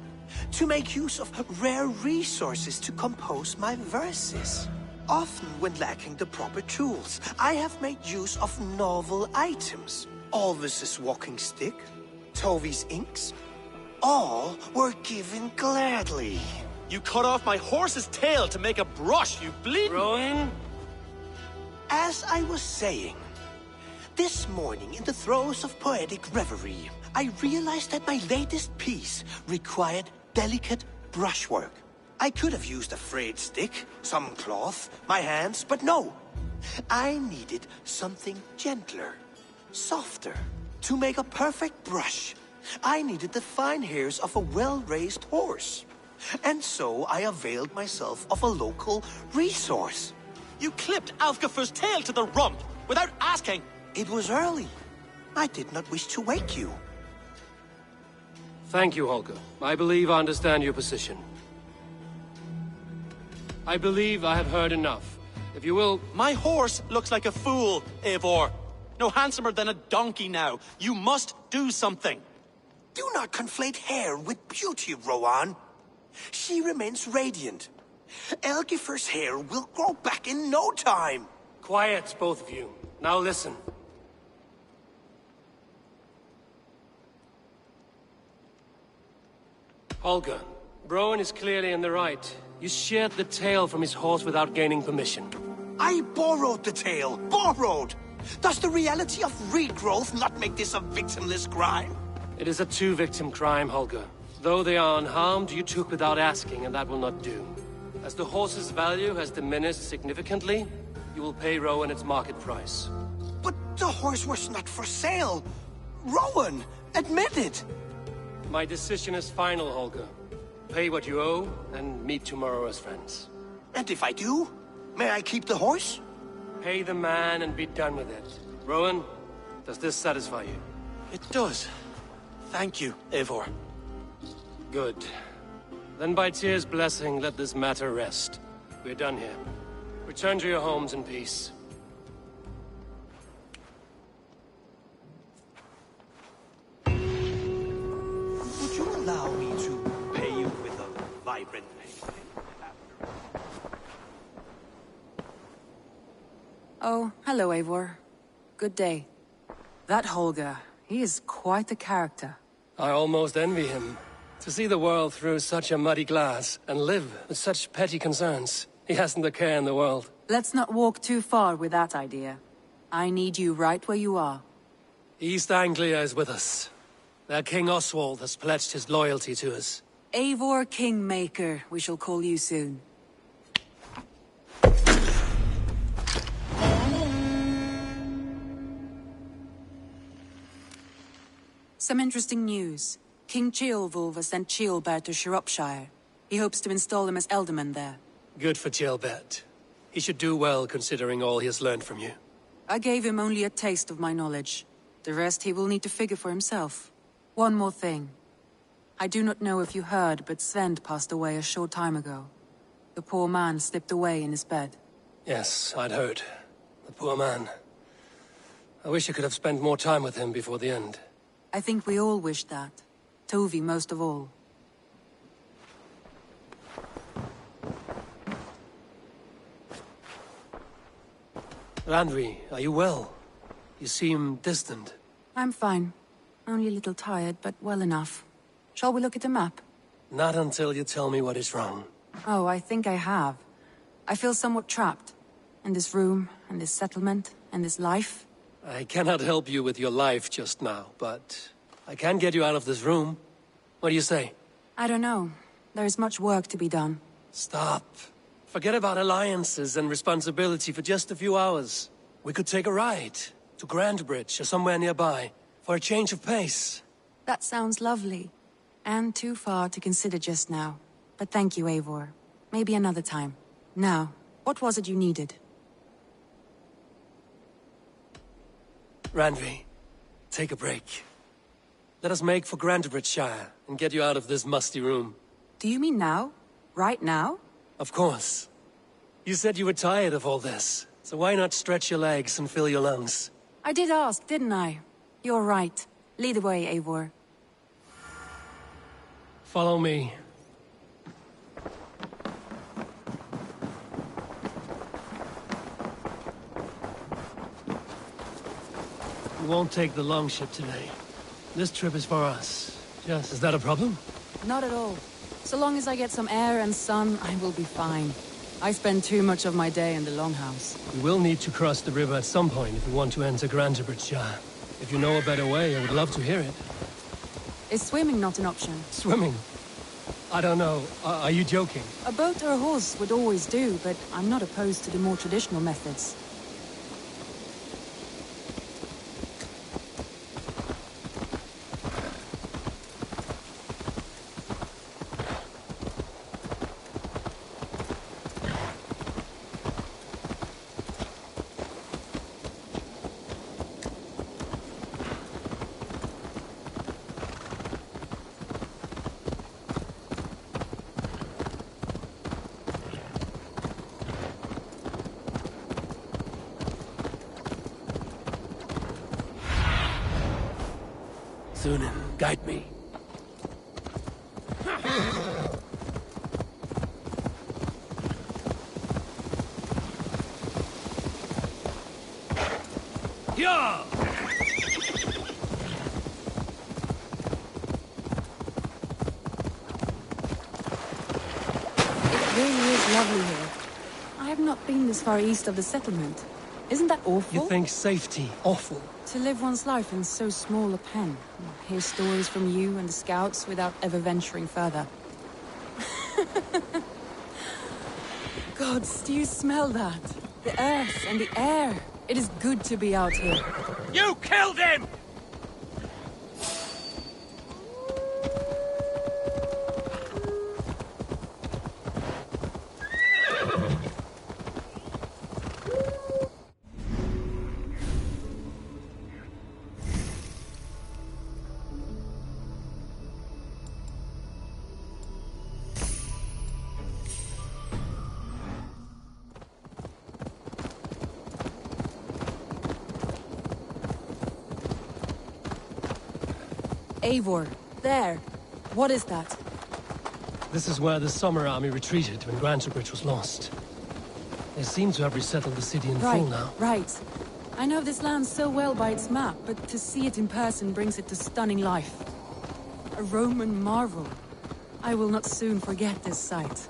To make use of rare resources to compose my verses. Often when lacking the proper tools, I have made use of novel items. Alvis's walking stick, Tovi's inks. All were given gladly. You cut off my horse's tail to make a brush, you bleed. Rowan? As I was saying, this morning in the throes of poetic reverie, I realized that my latest piece required delicate brushwork. I could have used a frayed stick, some cloth, my hands, but no. I needed something gentler, softer. To make a perfect brush, I needed the fine hairs of a well-raised horse. And so I availed myself of a local resource. You clipped Alfgafur's tail to the rump without asking. It was early. I did not wish to wake you. Thank you, Holger. I believe I understand your position. I believe I have heard enough. If you will... My horse looks like a fool, Eivor. No handsomer than a donkey now. You must do something. Do not conflate hair with beauty, Rowan. She remains radiant. Elgifur's hair will grow back in no time. Quiet, both of you. Now listen. Holger, Rowan is clearly in the right. You sheared the tail from his horse without gaining permission. I borrowed the tail. Borrowed! Does the reality of regrowth not make this a victimless crime? It is a two-victim crime, Holger. Though they are unharmed, you took without asking, and that will not do. As the horse's value has diminished significantly, you will pay Rowan its market price. But the horse was not for sale. Rowan, admit it. My decision is final, Holger. Pay what you owe, and meet tomorrow as friends. And if I do, may I keep the horse? Pay the man and be done with it. Rowan, does this satisfy you? It does. Thank you, Eivor. Good. Then by Tyr's blessing, let this matter rest. We're done here. Return to your homes in peace. Would you allow me to pay you with a vibrant payment? Oh, hello, Eivor. Good day. That Holger, he is quite the character. I almost envy him. To see the world through such a muddy glass, and live with such petty concerns. He hasn't a care in the world. Let's not walk too far with that idea. I need you right where you are. East Anglia is with us. Their King Oswald has pledged his loyalty to us. Eivor Kingmaker, we shall call you soon. Some interesting news. King Ceolwulf has sent Ceolbert to Shropshire. He hopes to install him as Elderman there. Good for Ceolbert. He should do well considering all he has learned from you. I gave him only a taste of my knowledge. The rest he will need to figure for himself. One more thing. I do not know if you heard, but Svend passed away a short time ago. The poor man slipped away in his bed. Yes, I'd heard. The poor man. I wish I could have spent more time with him before the end. I think we all wish that. Tovi most of all. Randvi, are you well? You seem distant. I'm fine. Only a little tired, but well enough. Shall we look at the map? Not until you tell me what is wrong. Oh, I think I have. I feel somewhat trapped. In this room, in this settlement. and this life? I cannot help you with your life just now, but I can get you out of this room. What do you say? I don't know. There is much work to be done. Stop. Forget about alliances and responsibility for just a few hours. We could take a ride to Grandbridge or somewhere nearby for a change of pace. That sounds lovely. And too far to consider just now. But thank you, Eivor. Maybe another time. Now, what was it you needed? Randvi, take a break. Let us make for Grandbridgeshire and get you out of this musty room. Do you mean now? Right now? Of course. You said you were tired of all this, so why not stretch your legs and fill your lungs? I did ask, didn't I? You're right. Lead the way, Eivor. Follow me. We won't take the longship today. This trip is for us. Yes, is that a problem? Not at all. So long as I get some air and sun, I will be fine. I spend too much of my day in the longhouse. We will need to cross the river at some point if we want to enter Grandbridgeshire. If you know a better way, I would love to hear it. Is swimming not an option? Swimming? I don't know. Are you joking? A boat or a horse would always do, but I'm not opposed to the more traditional methods. Sunan, guide me. Yeah! It really is lovely here. I have not been this far east of the settlement. Isn't that awful? You think safety awful? To live one's life in so small a pen. Hear stories from you and the scouts without ever venturing further. Gods, do you smell that? The earth and the air. It is good to be out here. You killed him! Eivor, there. What is that? This is where the Summer Army retreated when Grantebridge was lost. They seem to have resettled the city in full now. Right. I know this land so well by its map, but to see it in person brings it to stunning life. A Roman marvel. I will not soon forget this sight.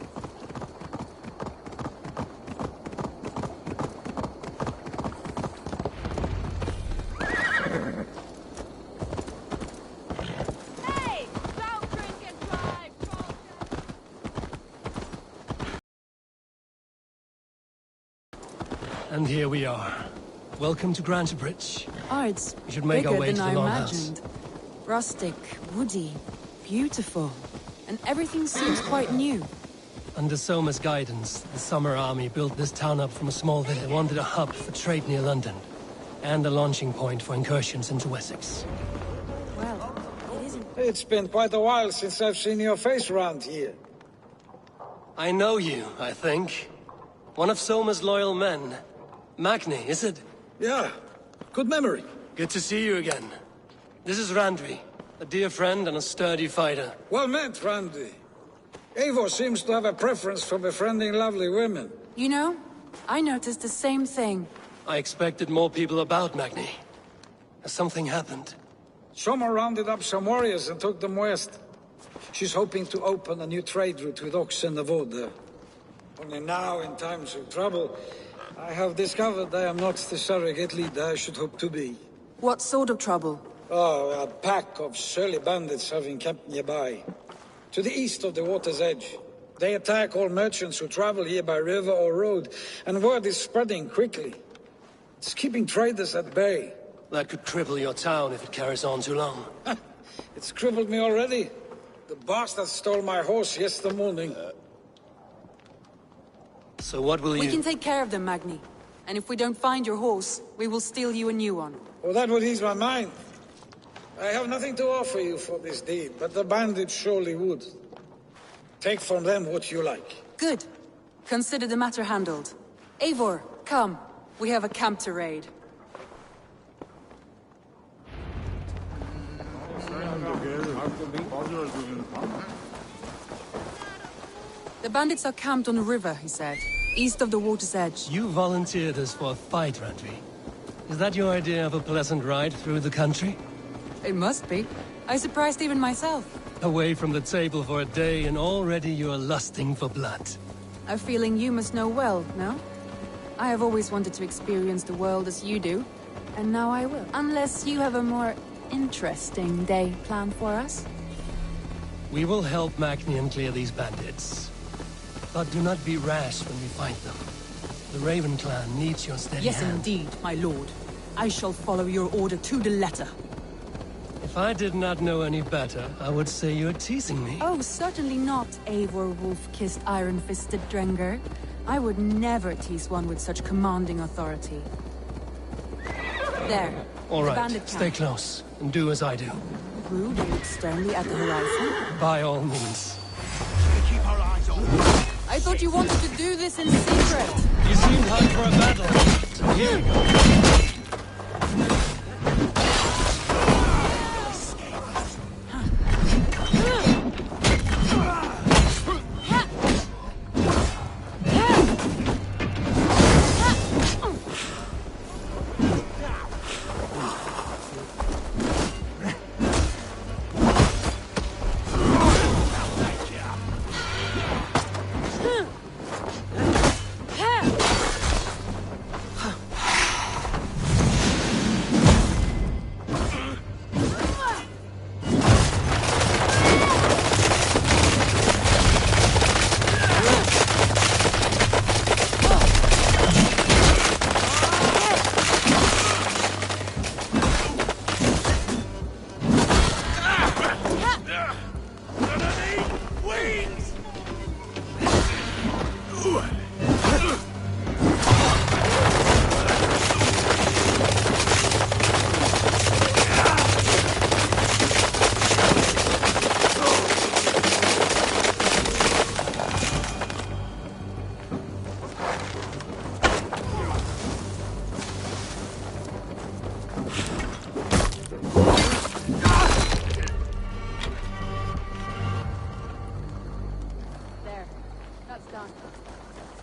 And here we are. Welcome to Grantebridge. Oh, it's We should make our bigger way to than the I longhouse. imagined. Rustic, woody, beautiful. And everything seems quite new. Under Soma's guidance, the Summer Army built this town up from a small village. They wanted a hub for trade near London, and a launching point for incursions into Wessex. Well, it isn't... It's been quite a while since I've seen your face around here. I know you, I think. One of Soma's loyal men. Magni, is it? Yeah, good memory. Good to see you again. This is Randvi, a dear friend and a sturdy fighter. Well met, Randy. Eivor seems to have a preference for befriending lovely women. You know, I noticed the same thing. I expected more people about Magni. Has something happened? Soma rounded up some warriors and took them west. She's hoping to open a new trade route with Ox and the Wood. Only now, in times of trouble, I have discovered I am not the surrogate leader I should hope to be. What sort of trouble? Oh, a pack of surly bandits have encamped nearby. To the east of the water's edge. They attack all merchants who travel here by river or road, and word is spreading quickly. It's keeping traders at bay. That could cripple your town if it carries on too long. It's crippled me already. The bastard stole my horse yesterday morning. So what will you... We can take care of them, Magni. And if we don't find your horse, we will steal you a new one. Oh, that would ease my mind. I have nothing to offer you for this deed, but the bandits surely would. Take from them what you like. Good. Consider the matter handled. Eivor, come. We have a camp to raid. The bandits are camped on the river, he said. East of the water's edge. You volunteered us for a fight, Randvi. Is that your idea of a pleasant ride through the country? It must be. I surprised even myself. Away from the table for a day and already you are lusting for blood. A feeling you must know well, no? I have always wanted to experience the world as you do, and now I will. Unless you have a more interesting day planned for us? We will help Magnian clear these bandits. But do not be rash when we find them. The Raven clan needs your steady Yes, hand. indeed, my lord. I shall follow your order to the letter. If I did not know any better, I would say you're teasing me. Oh, certainly not, Eivor wolf-kissed iron-fisted Drenger. I would never tease one with such commanding authority. There. All the right, bandit camp. stay close, and do as I do. Rude, you look sternly at the horizon. By all means. Keep our eyes open. I thought you wanted to do this in secret. You seemed hot for a battle. So here we go.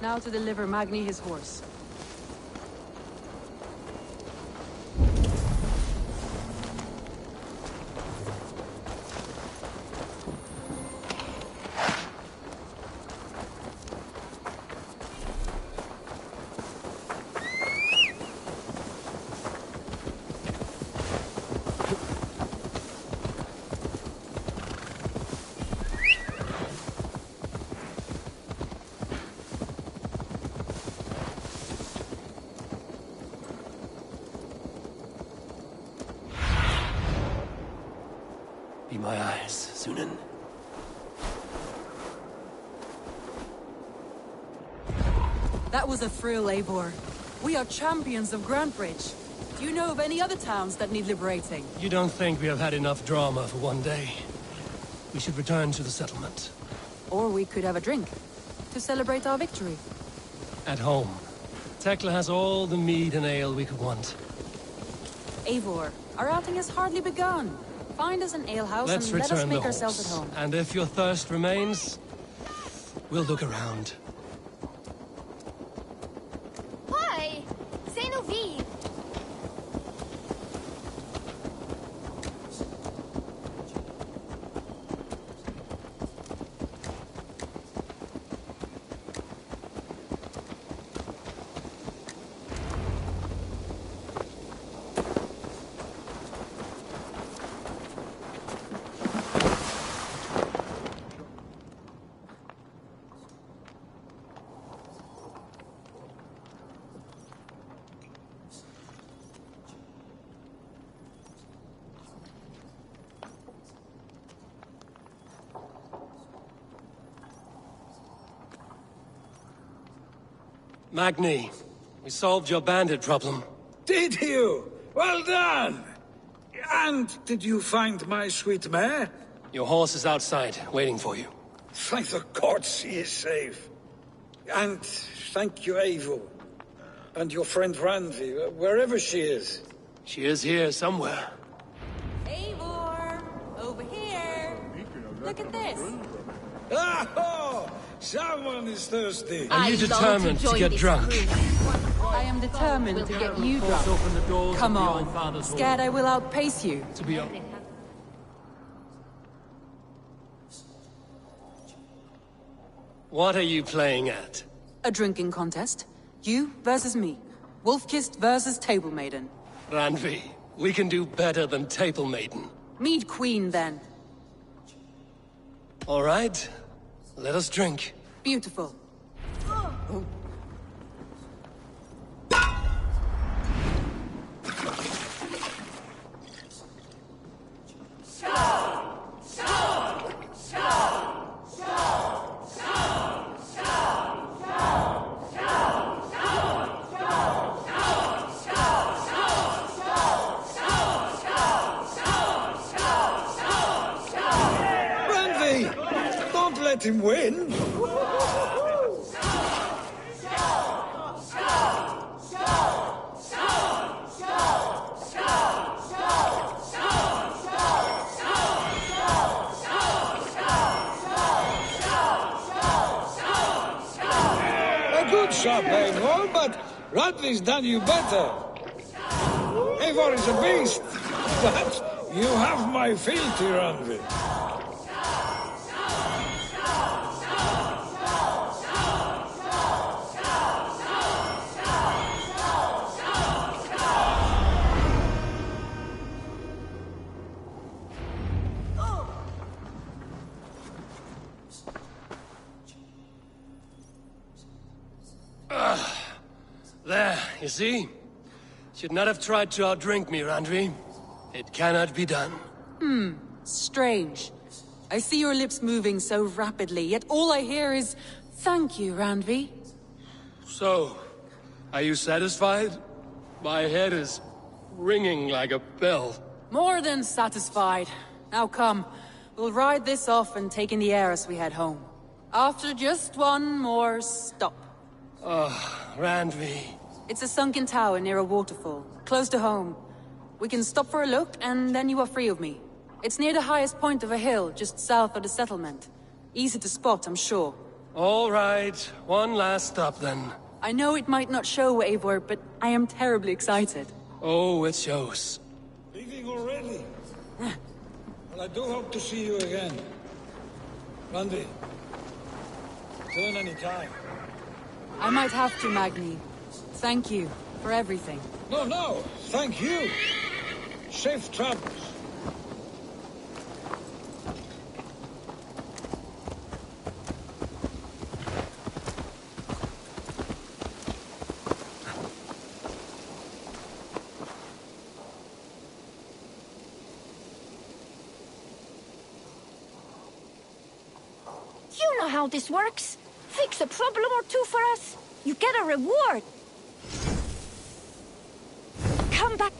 Now to deliver Magni his horse. Be my eyes, Sunan. That was a thrill, Eivor. We are champions of Grantbridge. Do you know of any other towns that need liberating? You don't think we have had enough drama for one day? We should return to the settlement. Or we could have a drink, to celebrate our victory. At home. Tekla has all the mead and ale we could want. Eivor, our outing has hardly begun. Find us an alehouse Let's and let us return the make ourselves at horse. home. And if your thirst remains, we'll look around. Why? C'est nos vies. Magni, we solved your bandit problem. Did you? Well done! And did you find my sweet mare? Your horse is outside, waiting for you. Thank the gods he is safe. And thank you, Eivor. And your friend Randvi, wherever she is. She is here somewhere. Eivor! Over here! Look at this! Oh! Someone is thirsty! Are you determined to get drunk? I am determined to get you drunk. Come on. Scared I will outpace you. To be honest. What are you playing at? A drinking contest. You versus me. Wolf-kissed versus Table Maiden. Randvi, we can do better than Table Maiden. Mead Queen, then. All right. Let us drink. Beautiful. Don't let him win! A good shot, Eivor, but Radley's done you better. Eivor is a beast, but you have my fealty, Randvi. There, you see? Should not have tried to outdrink me, Randvi. It cannot be done. Strange. I see your lips moving so rapidly, yet all I hear is, "Thank you, Randvi." So, are you satisfied? My head is ringing like a bell. More than satisfied. Now come, we'll ride this off and take in the air as we head home. After just one more stop. Randvi. It's a sunken tower near a waterfall, close to home. We can stop for a look, and then you are free of me. It's near the highest point of a hill, just south of the settlement. Easy to spot, I'm sure. All right, one last stop then. I know it might not show, Eivor, but I am terribly excited. Oh, it shows. Leaving already? Well, I do hope to see you again. Randvi, turn any time. I might have to, Magni. Thank you for everything. No, thank you. Safe travels. You know how this works. Fix a problem or two for us, you get a reward. Come back.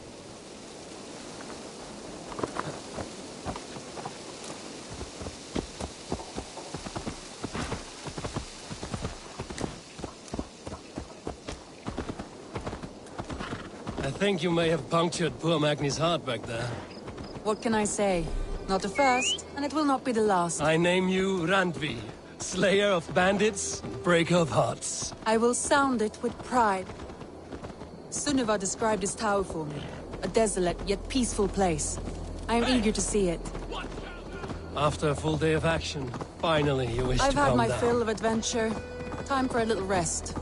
I think you may have punctured poor Magni's heart back there. What can I say? Not the first, and it will not be the last. I name you Randvi, slayer of bandits, breaker of hearts. I will sound it with pride. Sunniva described his tower for me. A desolate yet peaceful place. I am eager to see it. After a full day of action, finally you wish to I've calm had my down. fill of adventure. Time for a little rest.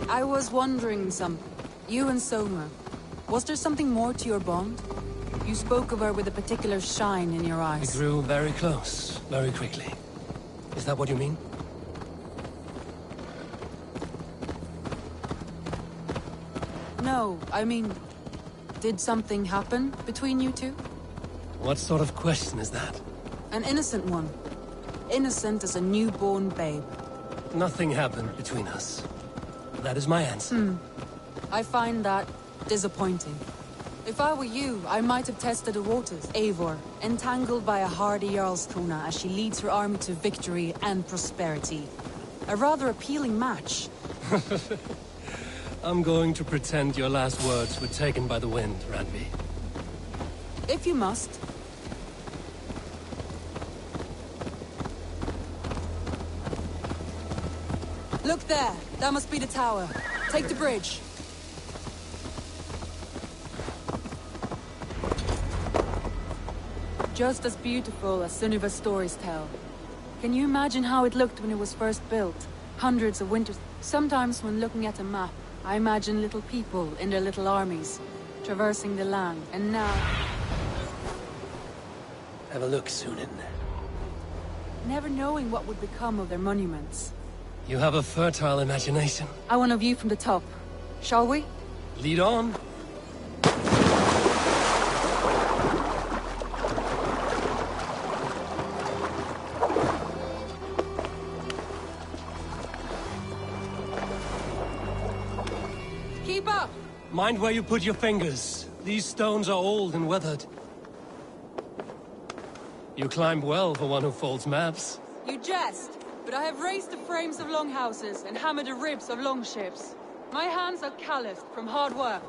I was wondering something. You and Soma. Was there something more to your bond? You spoke of her with a particular shine in your eyes. We grew very close, very quickly. Is that what you mean? No, I mean... Did something happen between you two? What sort of question is that? An innocent one. Innocent as a newborn babe. Nothing happened between us. That is my answer. I find that disappointing. If I were you, I might have tested the waters. Eivor, entangled by a hardy Jarlskona as she leads her army to victory and prosperity. A rather appealing match. I'm going to pretend your last words were taken by the wind, Randvi. If you must. Look there! That must be the tower. Take the bridge. Just as beautiful as Sunniva's stories tell. Can you imagine how it looked when it was first built? Hundreds of winters. Sometimes when looking at a map, I imagine little people in their little armies, traversing the land, and now... Have a look, Sunin. never knowing what would become of their monuments. You have a fertile imagination. I want a view from the top. Shall we? Lead on. Keep up! Mind where you put your fingers. These stones are old and weathered. You climb well for one who folds maps. You jest, but I have raised the frames of longhouses and hammered the ribs of longships. My hands are calloused from hard work.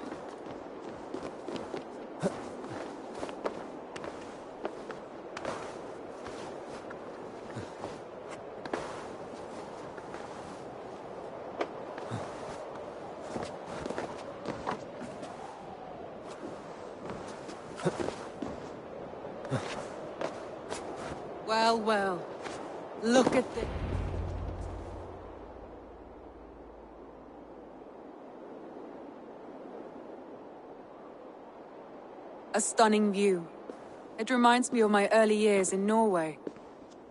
Well, well. Look at this. A stunning view. It reminds me of my early years in Norway.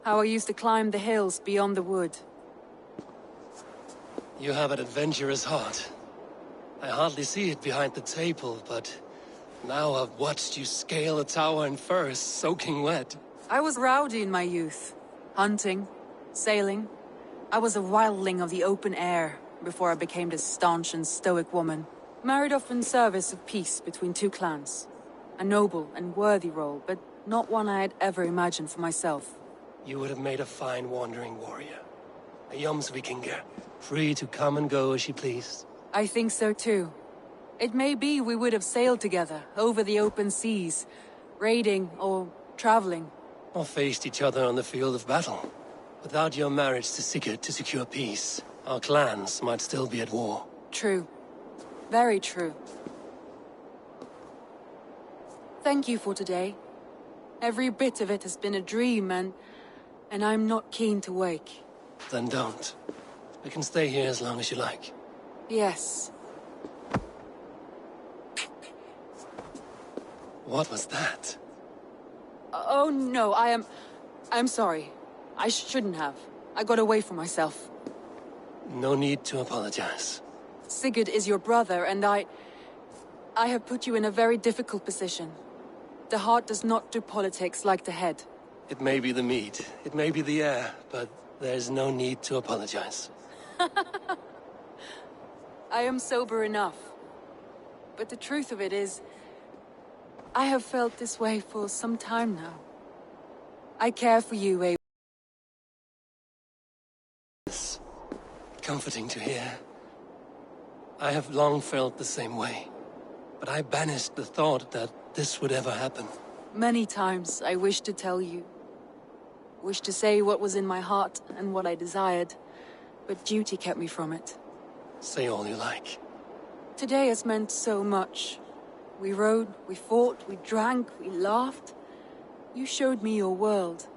How I used to climb the hills beyond the wood. You have an adventurous heart. I hardly see it behind the table, but now I've watched you scale a tower in furs, soaking wet. I was rowdy in my youth. Hunting, sailing. I was a wildling of the open air before I became this staunch and stoic woman. Married off in service of peace between two clans. A noble and worthy role, but not one I had ever imagined for myself. You would have made a fine wandering warrior. A Jomsvikinger, free to come and go as she pleased. I think so too. It may be we would have sailed together, over the open seas, raiding or traveling. Or faced each other on the field of battle. Without your marriage to Sigurd to secure peace, our clans might still be at war. True. Very true. Thank you for today. Every bit of it has been a dream, and I'm not keen to wake. Then don't. We can stay here as long as you like. Yes. What was that? Oh no, I'm sorry. I shouldn't have. I got away from myself. No need to apologize. Sigurd is your brother, and I have put you in a very difficult position. The heart does not do politics like the head. It may be the meat, it may be the air, but there's no need to apologize. I am sober enough. But the truth of it is, I have felt this way for some time now. I care for you, Eivor. It's comforting to hear. I have long felt the same way, but I banished the thought that this would ever happen. Many times I wished to tell you. Wished to say what was in my heart and what I desired, but duty kept me from it. Say all you like. Today has meant so much. We rode, we fought, we drank, we laughed. You showed me your world.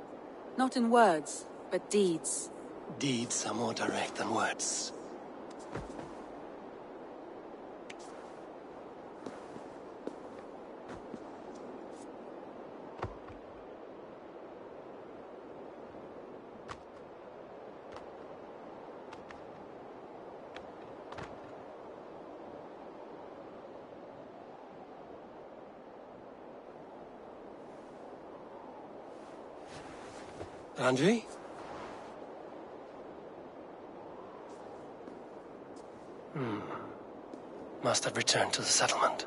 Not in words, but deeds. Deeds are more direct than words. Andre? Must have returned to the settlement.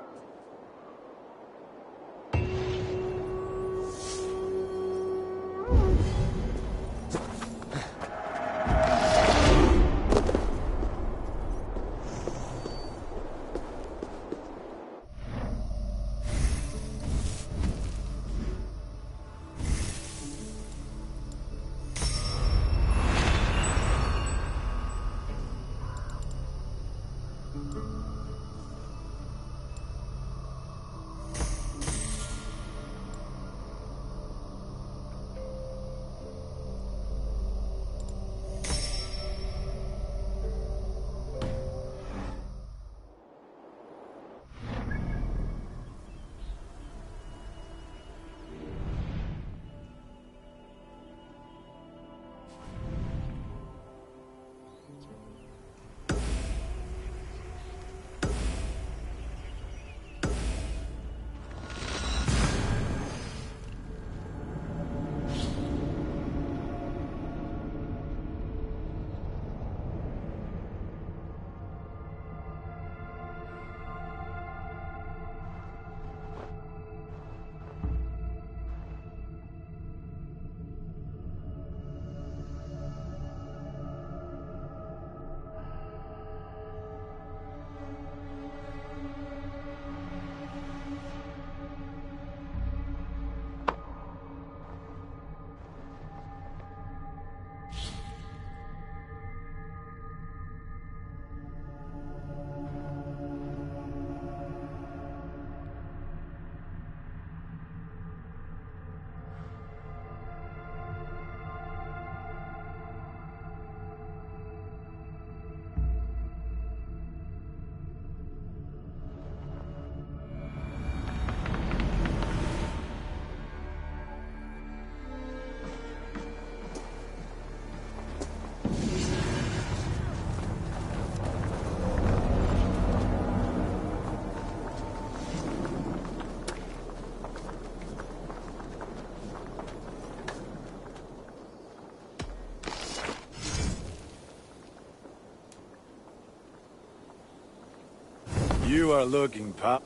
You are looking, pal.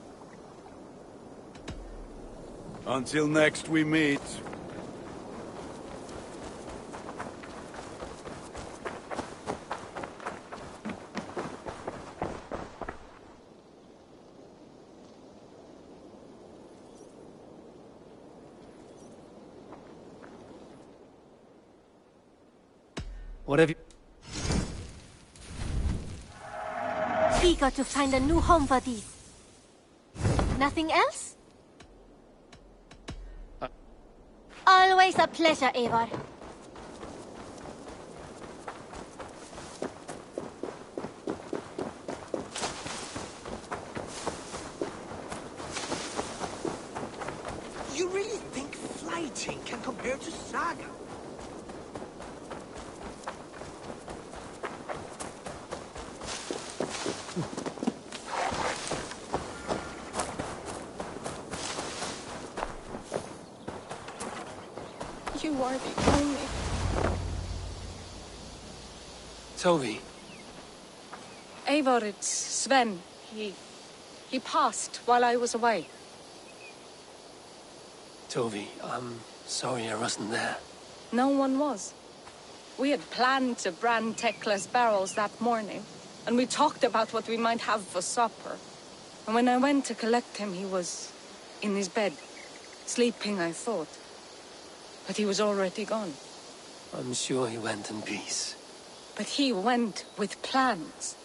Until next we meet. What have you... Eager to find a new home for these. Nothing else? Always a pleasure, Eivor. You really think fighting can compare to Saga? You are the only... Toby. Eivor, it's Sven. He passed while I was away. Toby, I'm sorry I wasn't there. No one was. We had planned to brand Tekla's barrels that morning, and we talked about what we might have for supper. And when I went to collect him, he was in his bed, sleeping, I thought. But he was already gone. I'm sure he went in peace. But he went with plans.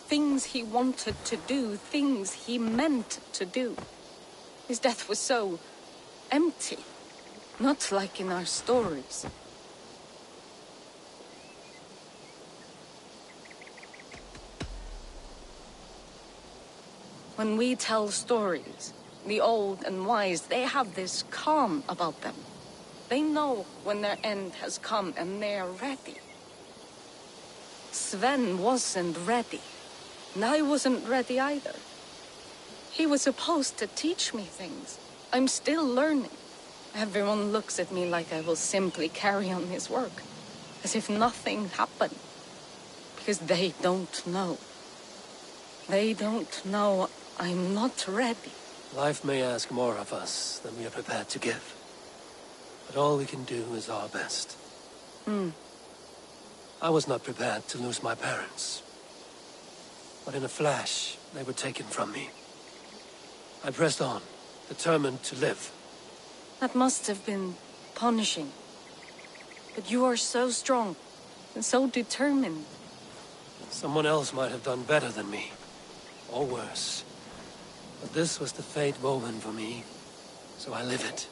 Things he wanted to do, things he meant to do. His death was so empty, not like in our stories. When we tell stories, the old and wise, they have this calm about them. They know when their end has come and they are ready. Sven wasn't ready, and I wasn't ready either. He was supposed to teach me things. I'm still learning. Everyone looks at me like I will simply carry on his work, as if nothing happened. Because they don't know. They don't know I'm not ready. Life may ask more of us than we are prepared to give. But all we can do is our best. I was not prepared to lose my parents. But in a flash, they were taken from me. I pressed on, determined to live. That must have been punishing. But you are so strong, and so determined. Someone else might have done better than me. Or worse. But this was the fate woven for me, so I live it.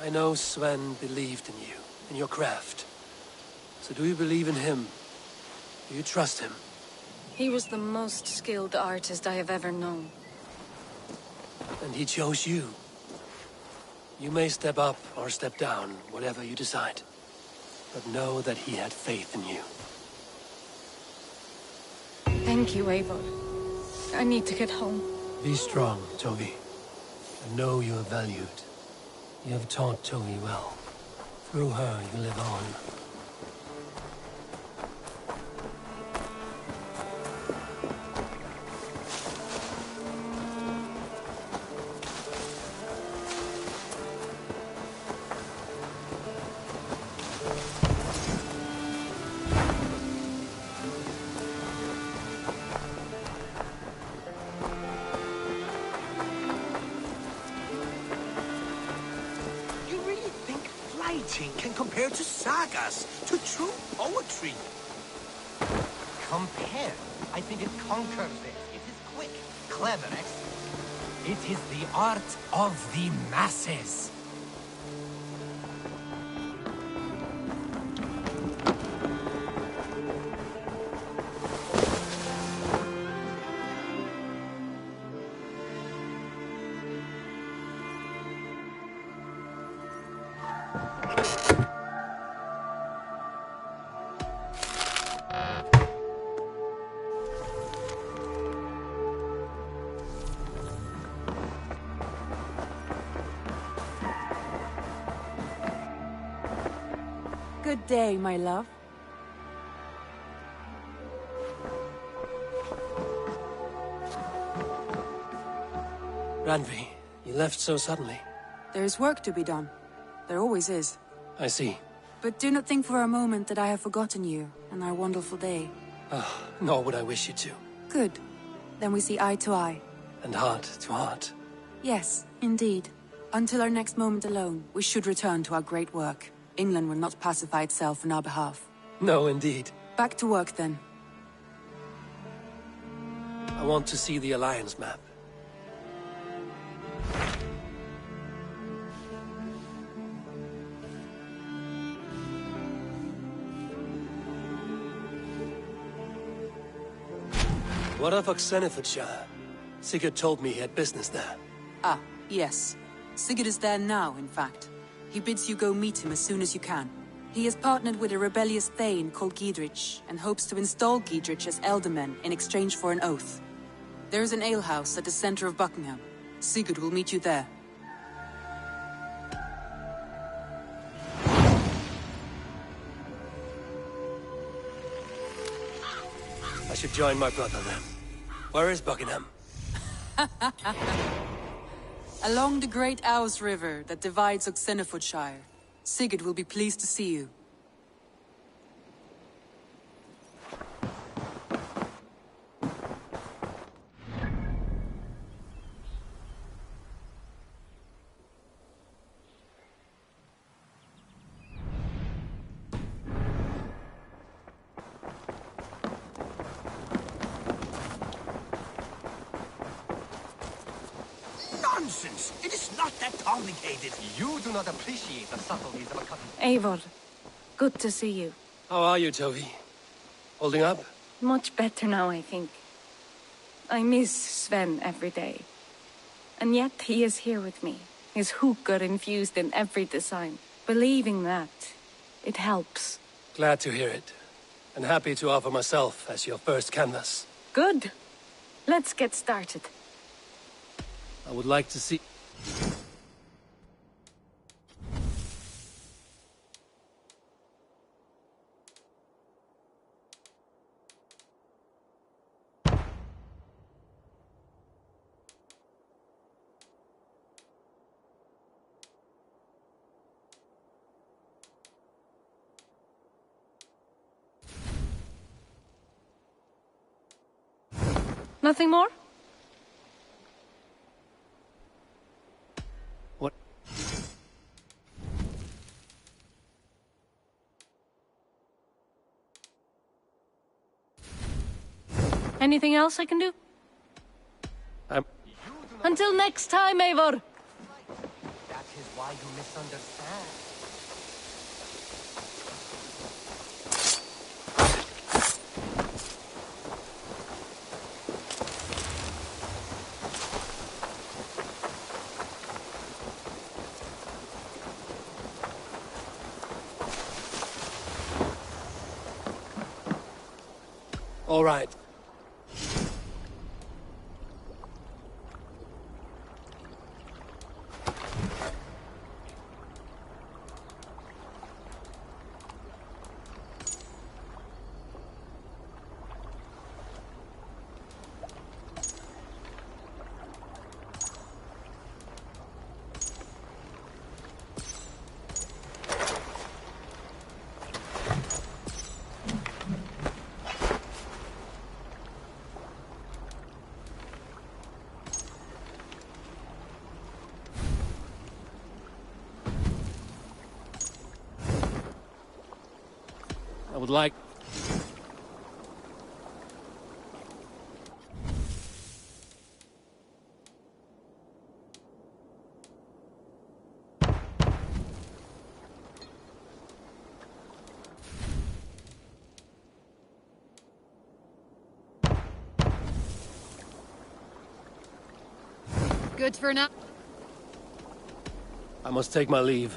I know Sven believed in you, in your craft. So do you believe in him? Do you trust him? He was the most skilled artist I have ever known. And he chose you. You may step up or step down, whatever you decide. But know that he had faith in you. Thank you, Eivor. I need to get home. Be strong, Toby. And know you are valued. You have taught Toby well. Through her, you live on. Can compare to sagas, to true poetry. Compare? I think it conquers it. It is quick, clever, It is the art of the masses. Good day, my love. Randvi, you left so suddenly. There is work to be done. There always is. I see. But do not think for a moment that I have forgotten you and our wonderful day. Nor would I wish you to. Good. Then we see eye to eye. And heart to heart. Yes, indeed. Until our next moment alone, we should return to our great work. England will not pacify itself on our behalf. No, indeed. Back to work, then. I want to see the Alliance map. What of Oxenfordshire? Sigurd told me he had business there. Ah, yes. Sigurd is there now, in fact. He bids you go meet him as soon as you can. He has partnered with a rebellious Thane called Giedrich, and hopes to install Giedrich as Elderman in exchange for an oath. There is an alehouse at the center of Buckingham. Sigurd will meet you there. I should join my brother then. Where is Buckingham? Along the great Ouse River that divides Oxenfordshire. Sigurd will be pleased to see you. Nonsense! It is not that complicated. You do not appreciate the subtleties of a cut. Eivor, good to see you. How are you, Toby? Holding up? Much better now, I think. I miss Sven every day. And yet he is here with me. His hook got infused in every design. Believing that, it helps. Glad to hear it. And happy to offer myself as your first canvas. Good. Let's get started. I would like to see... Nothing more? What? Anything else I can do? Until next time, Eivor! That is why you misunderstand. All right. I would like... Good for now. I must take my leave.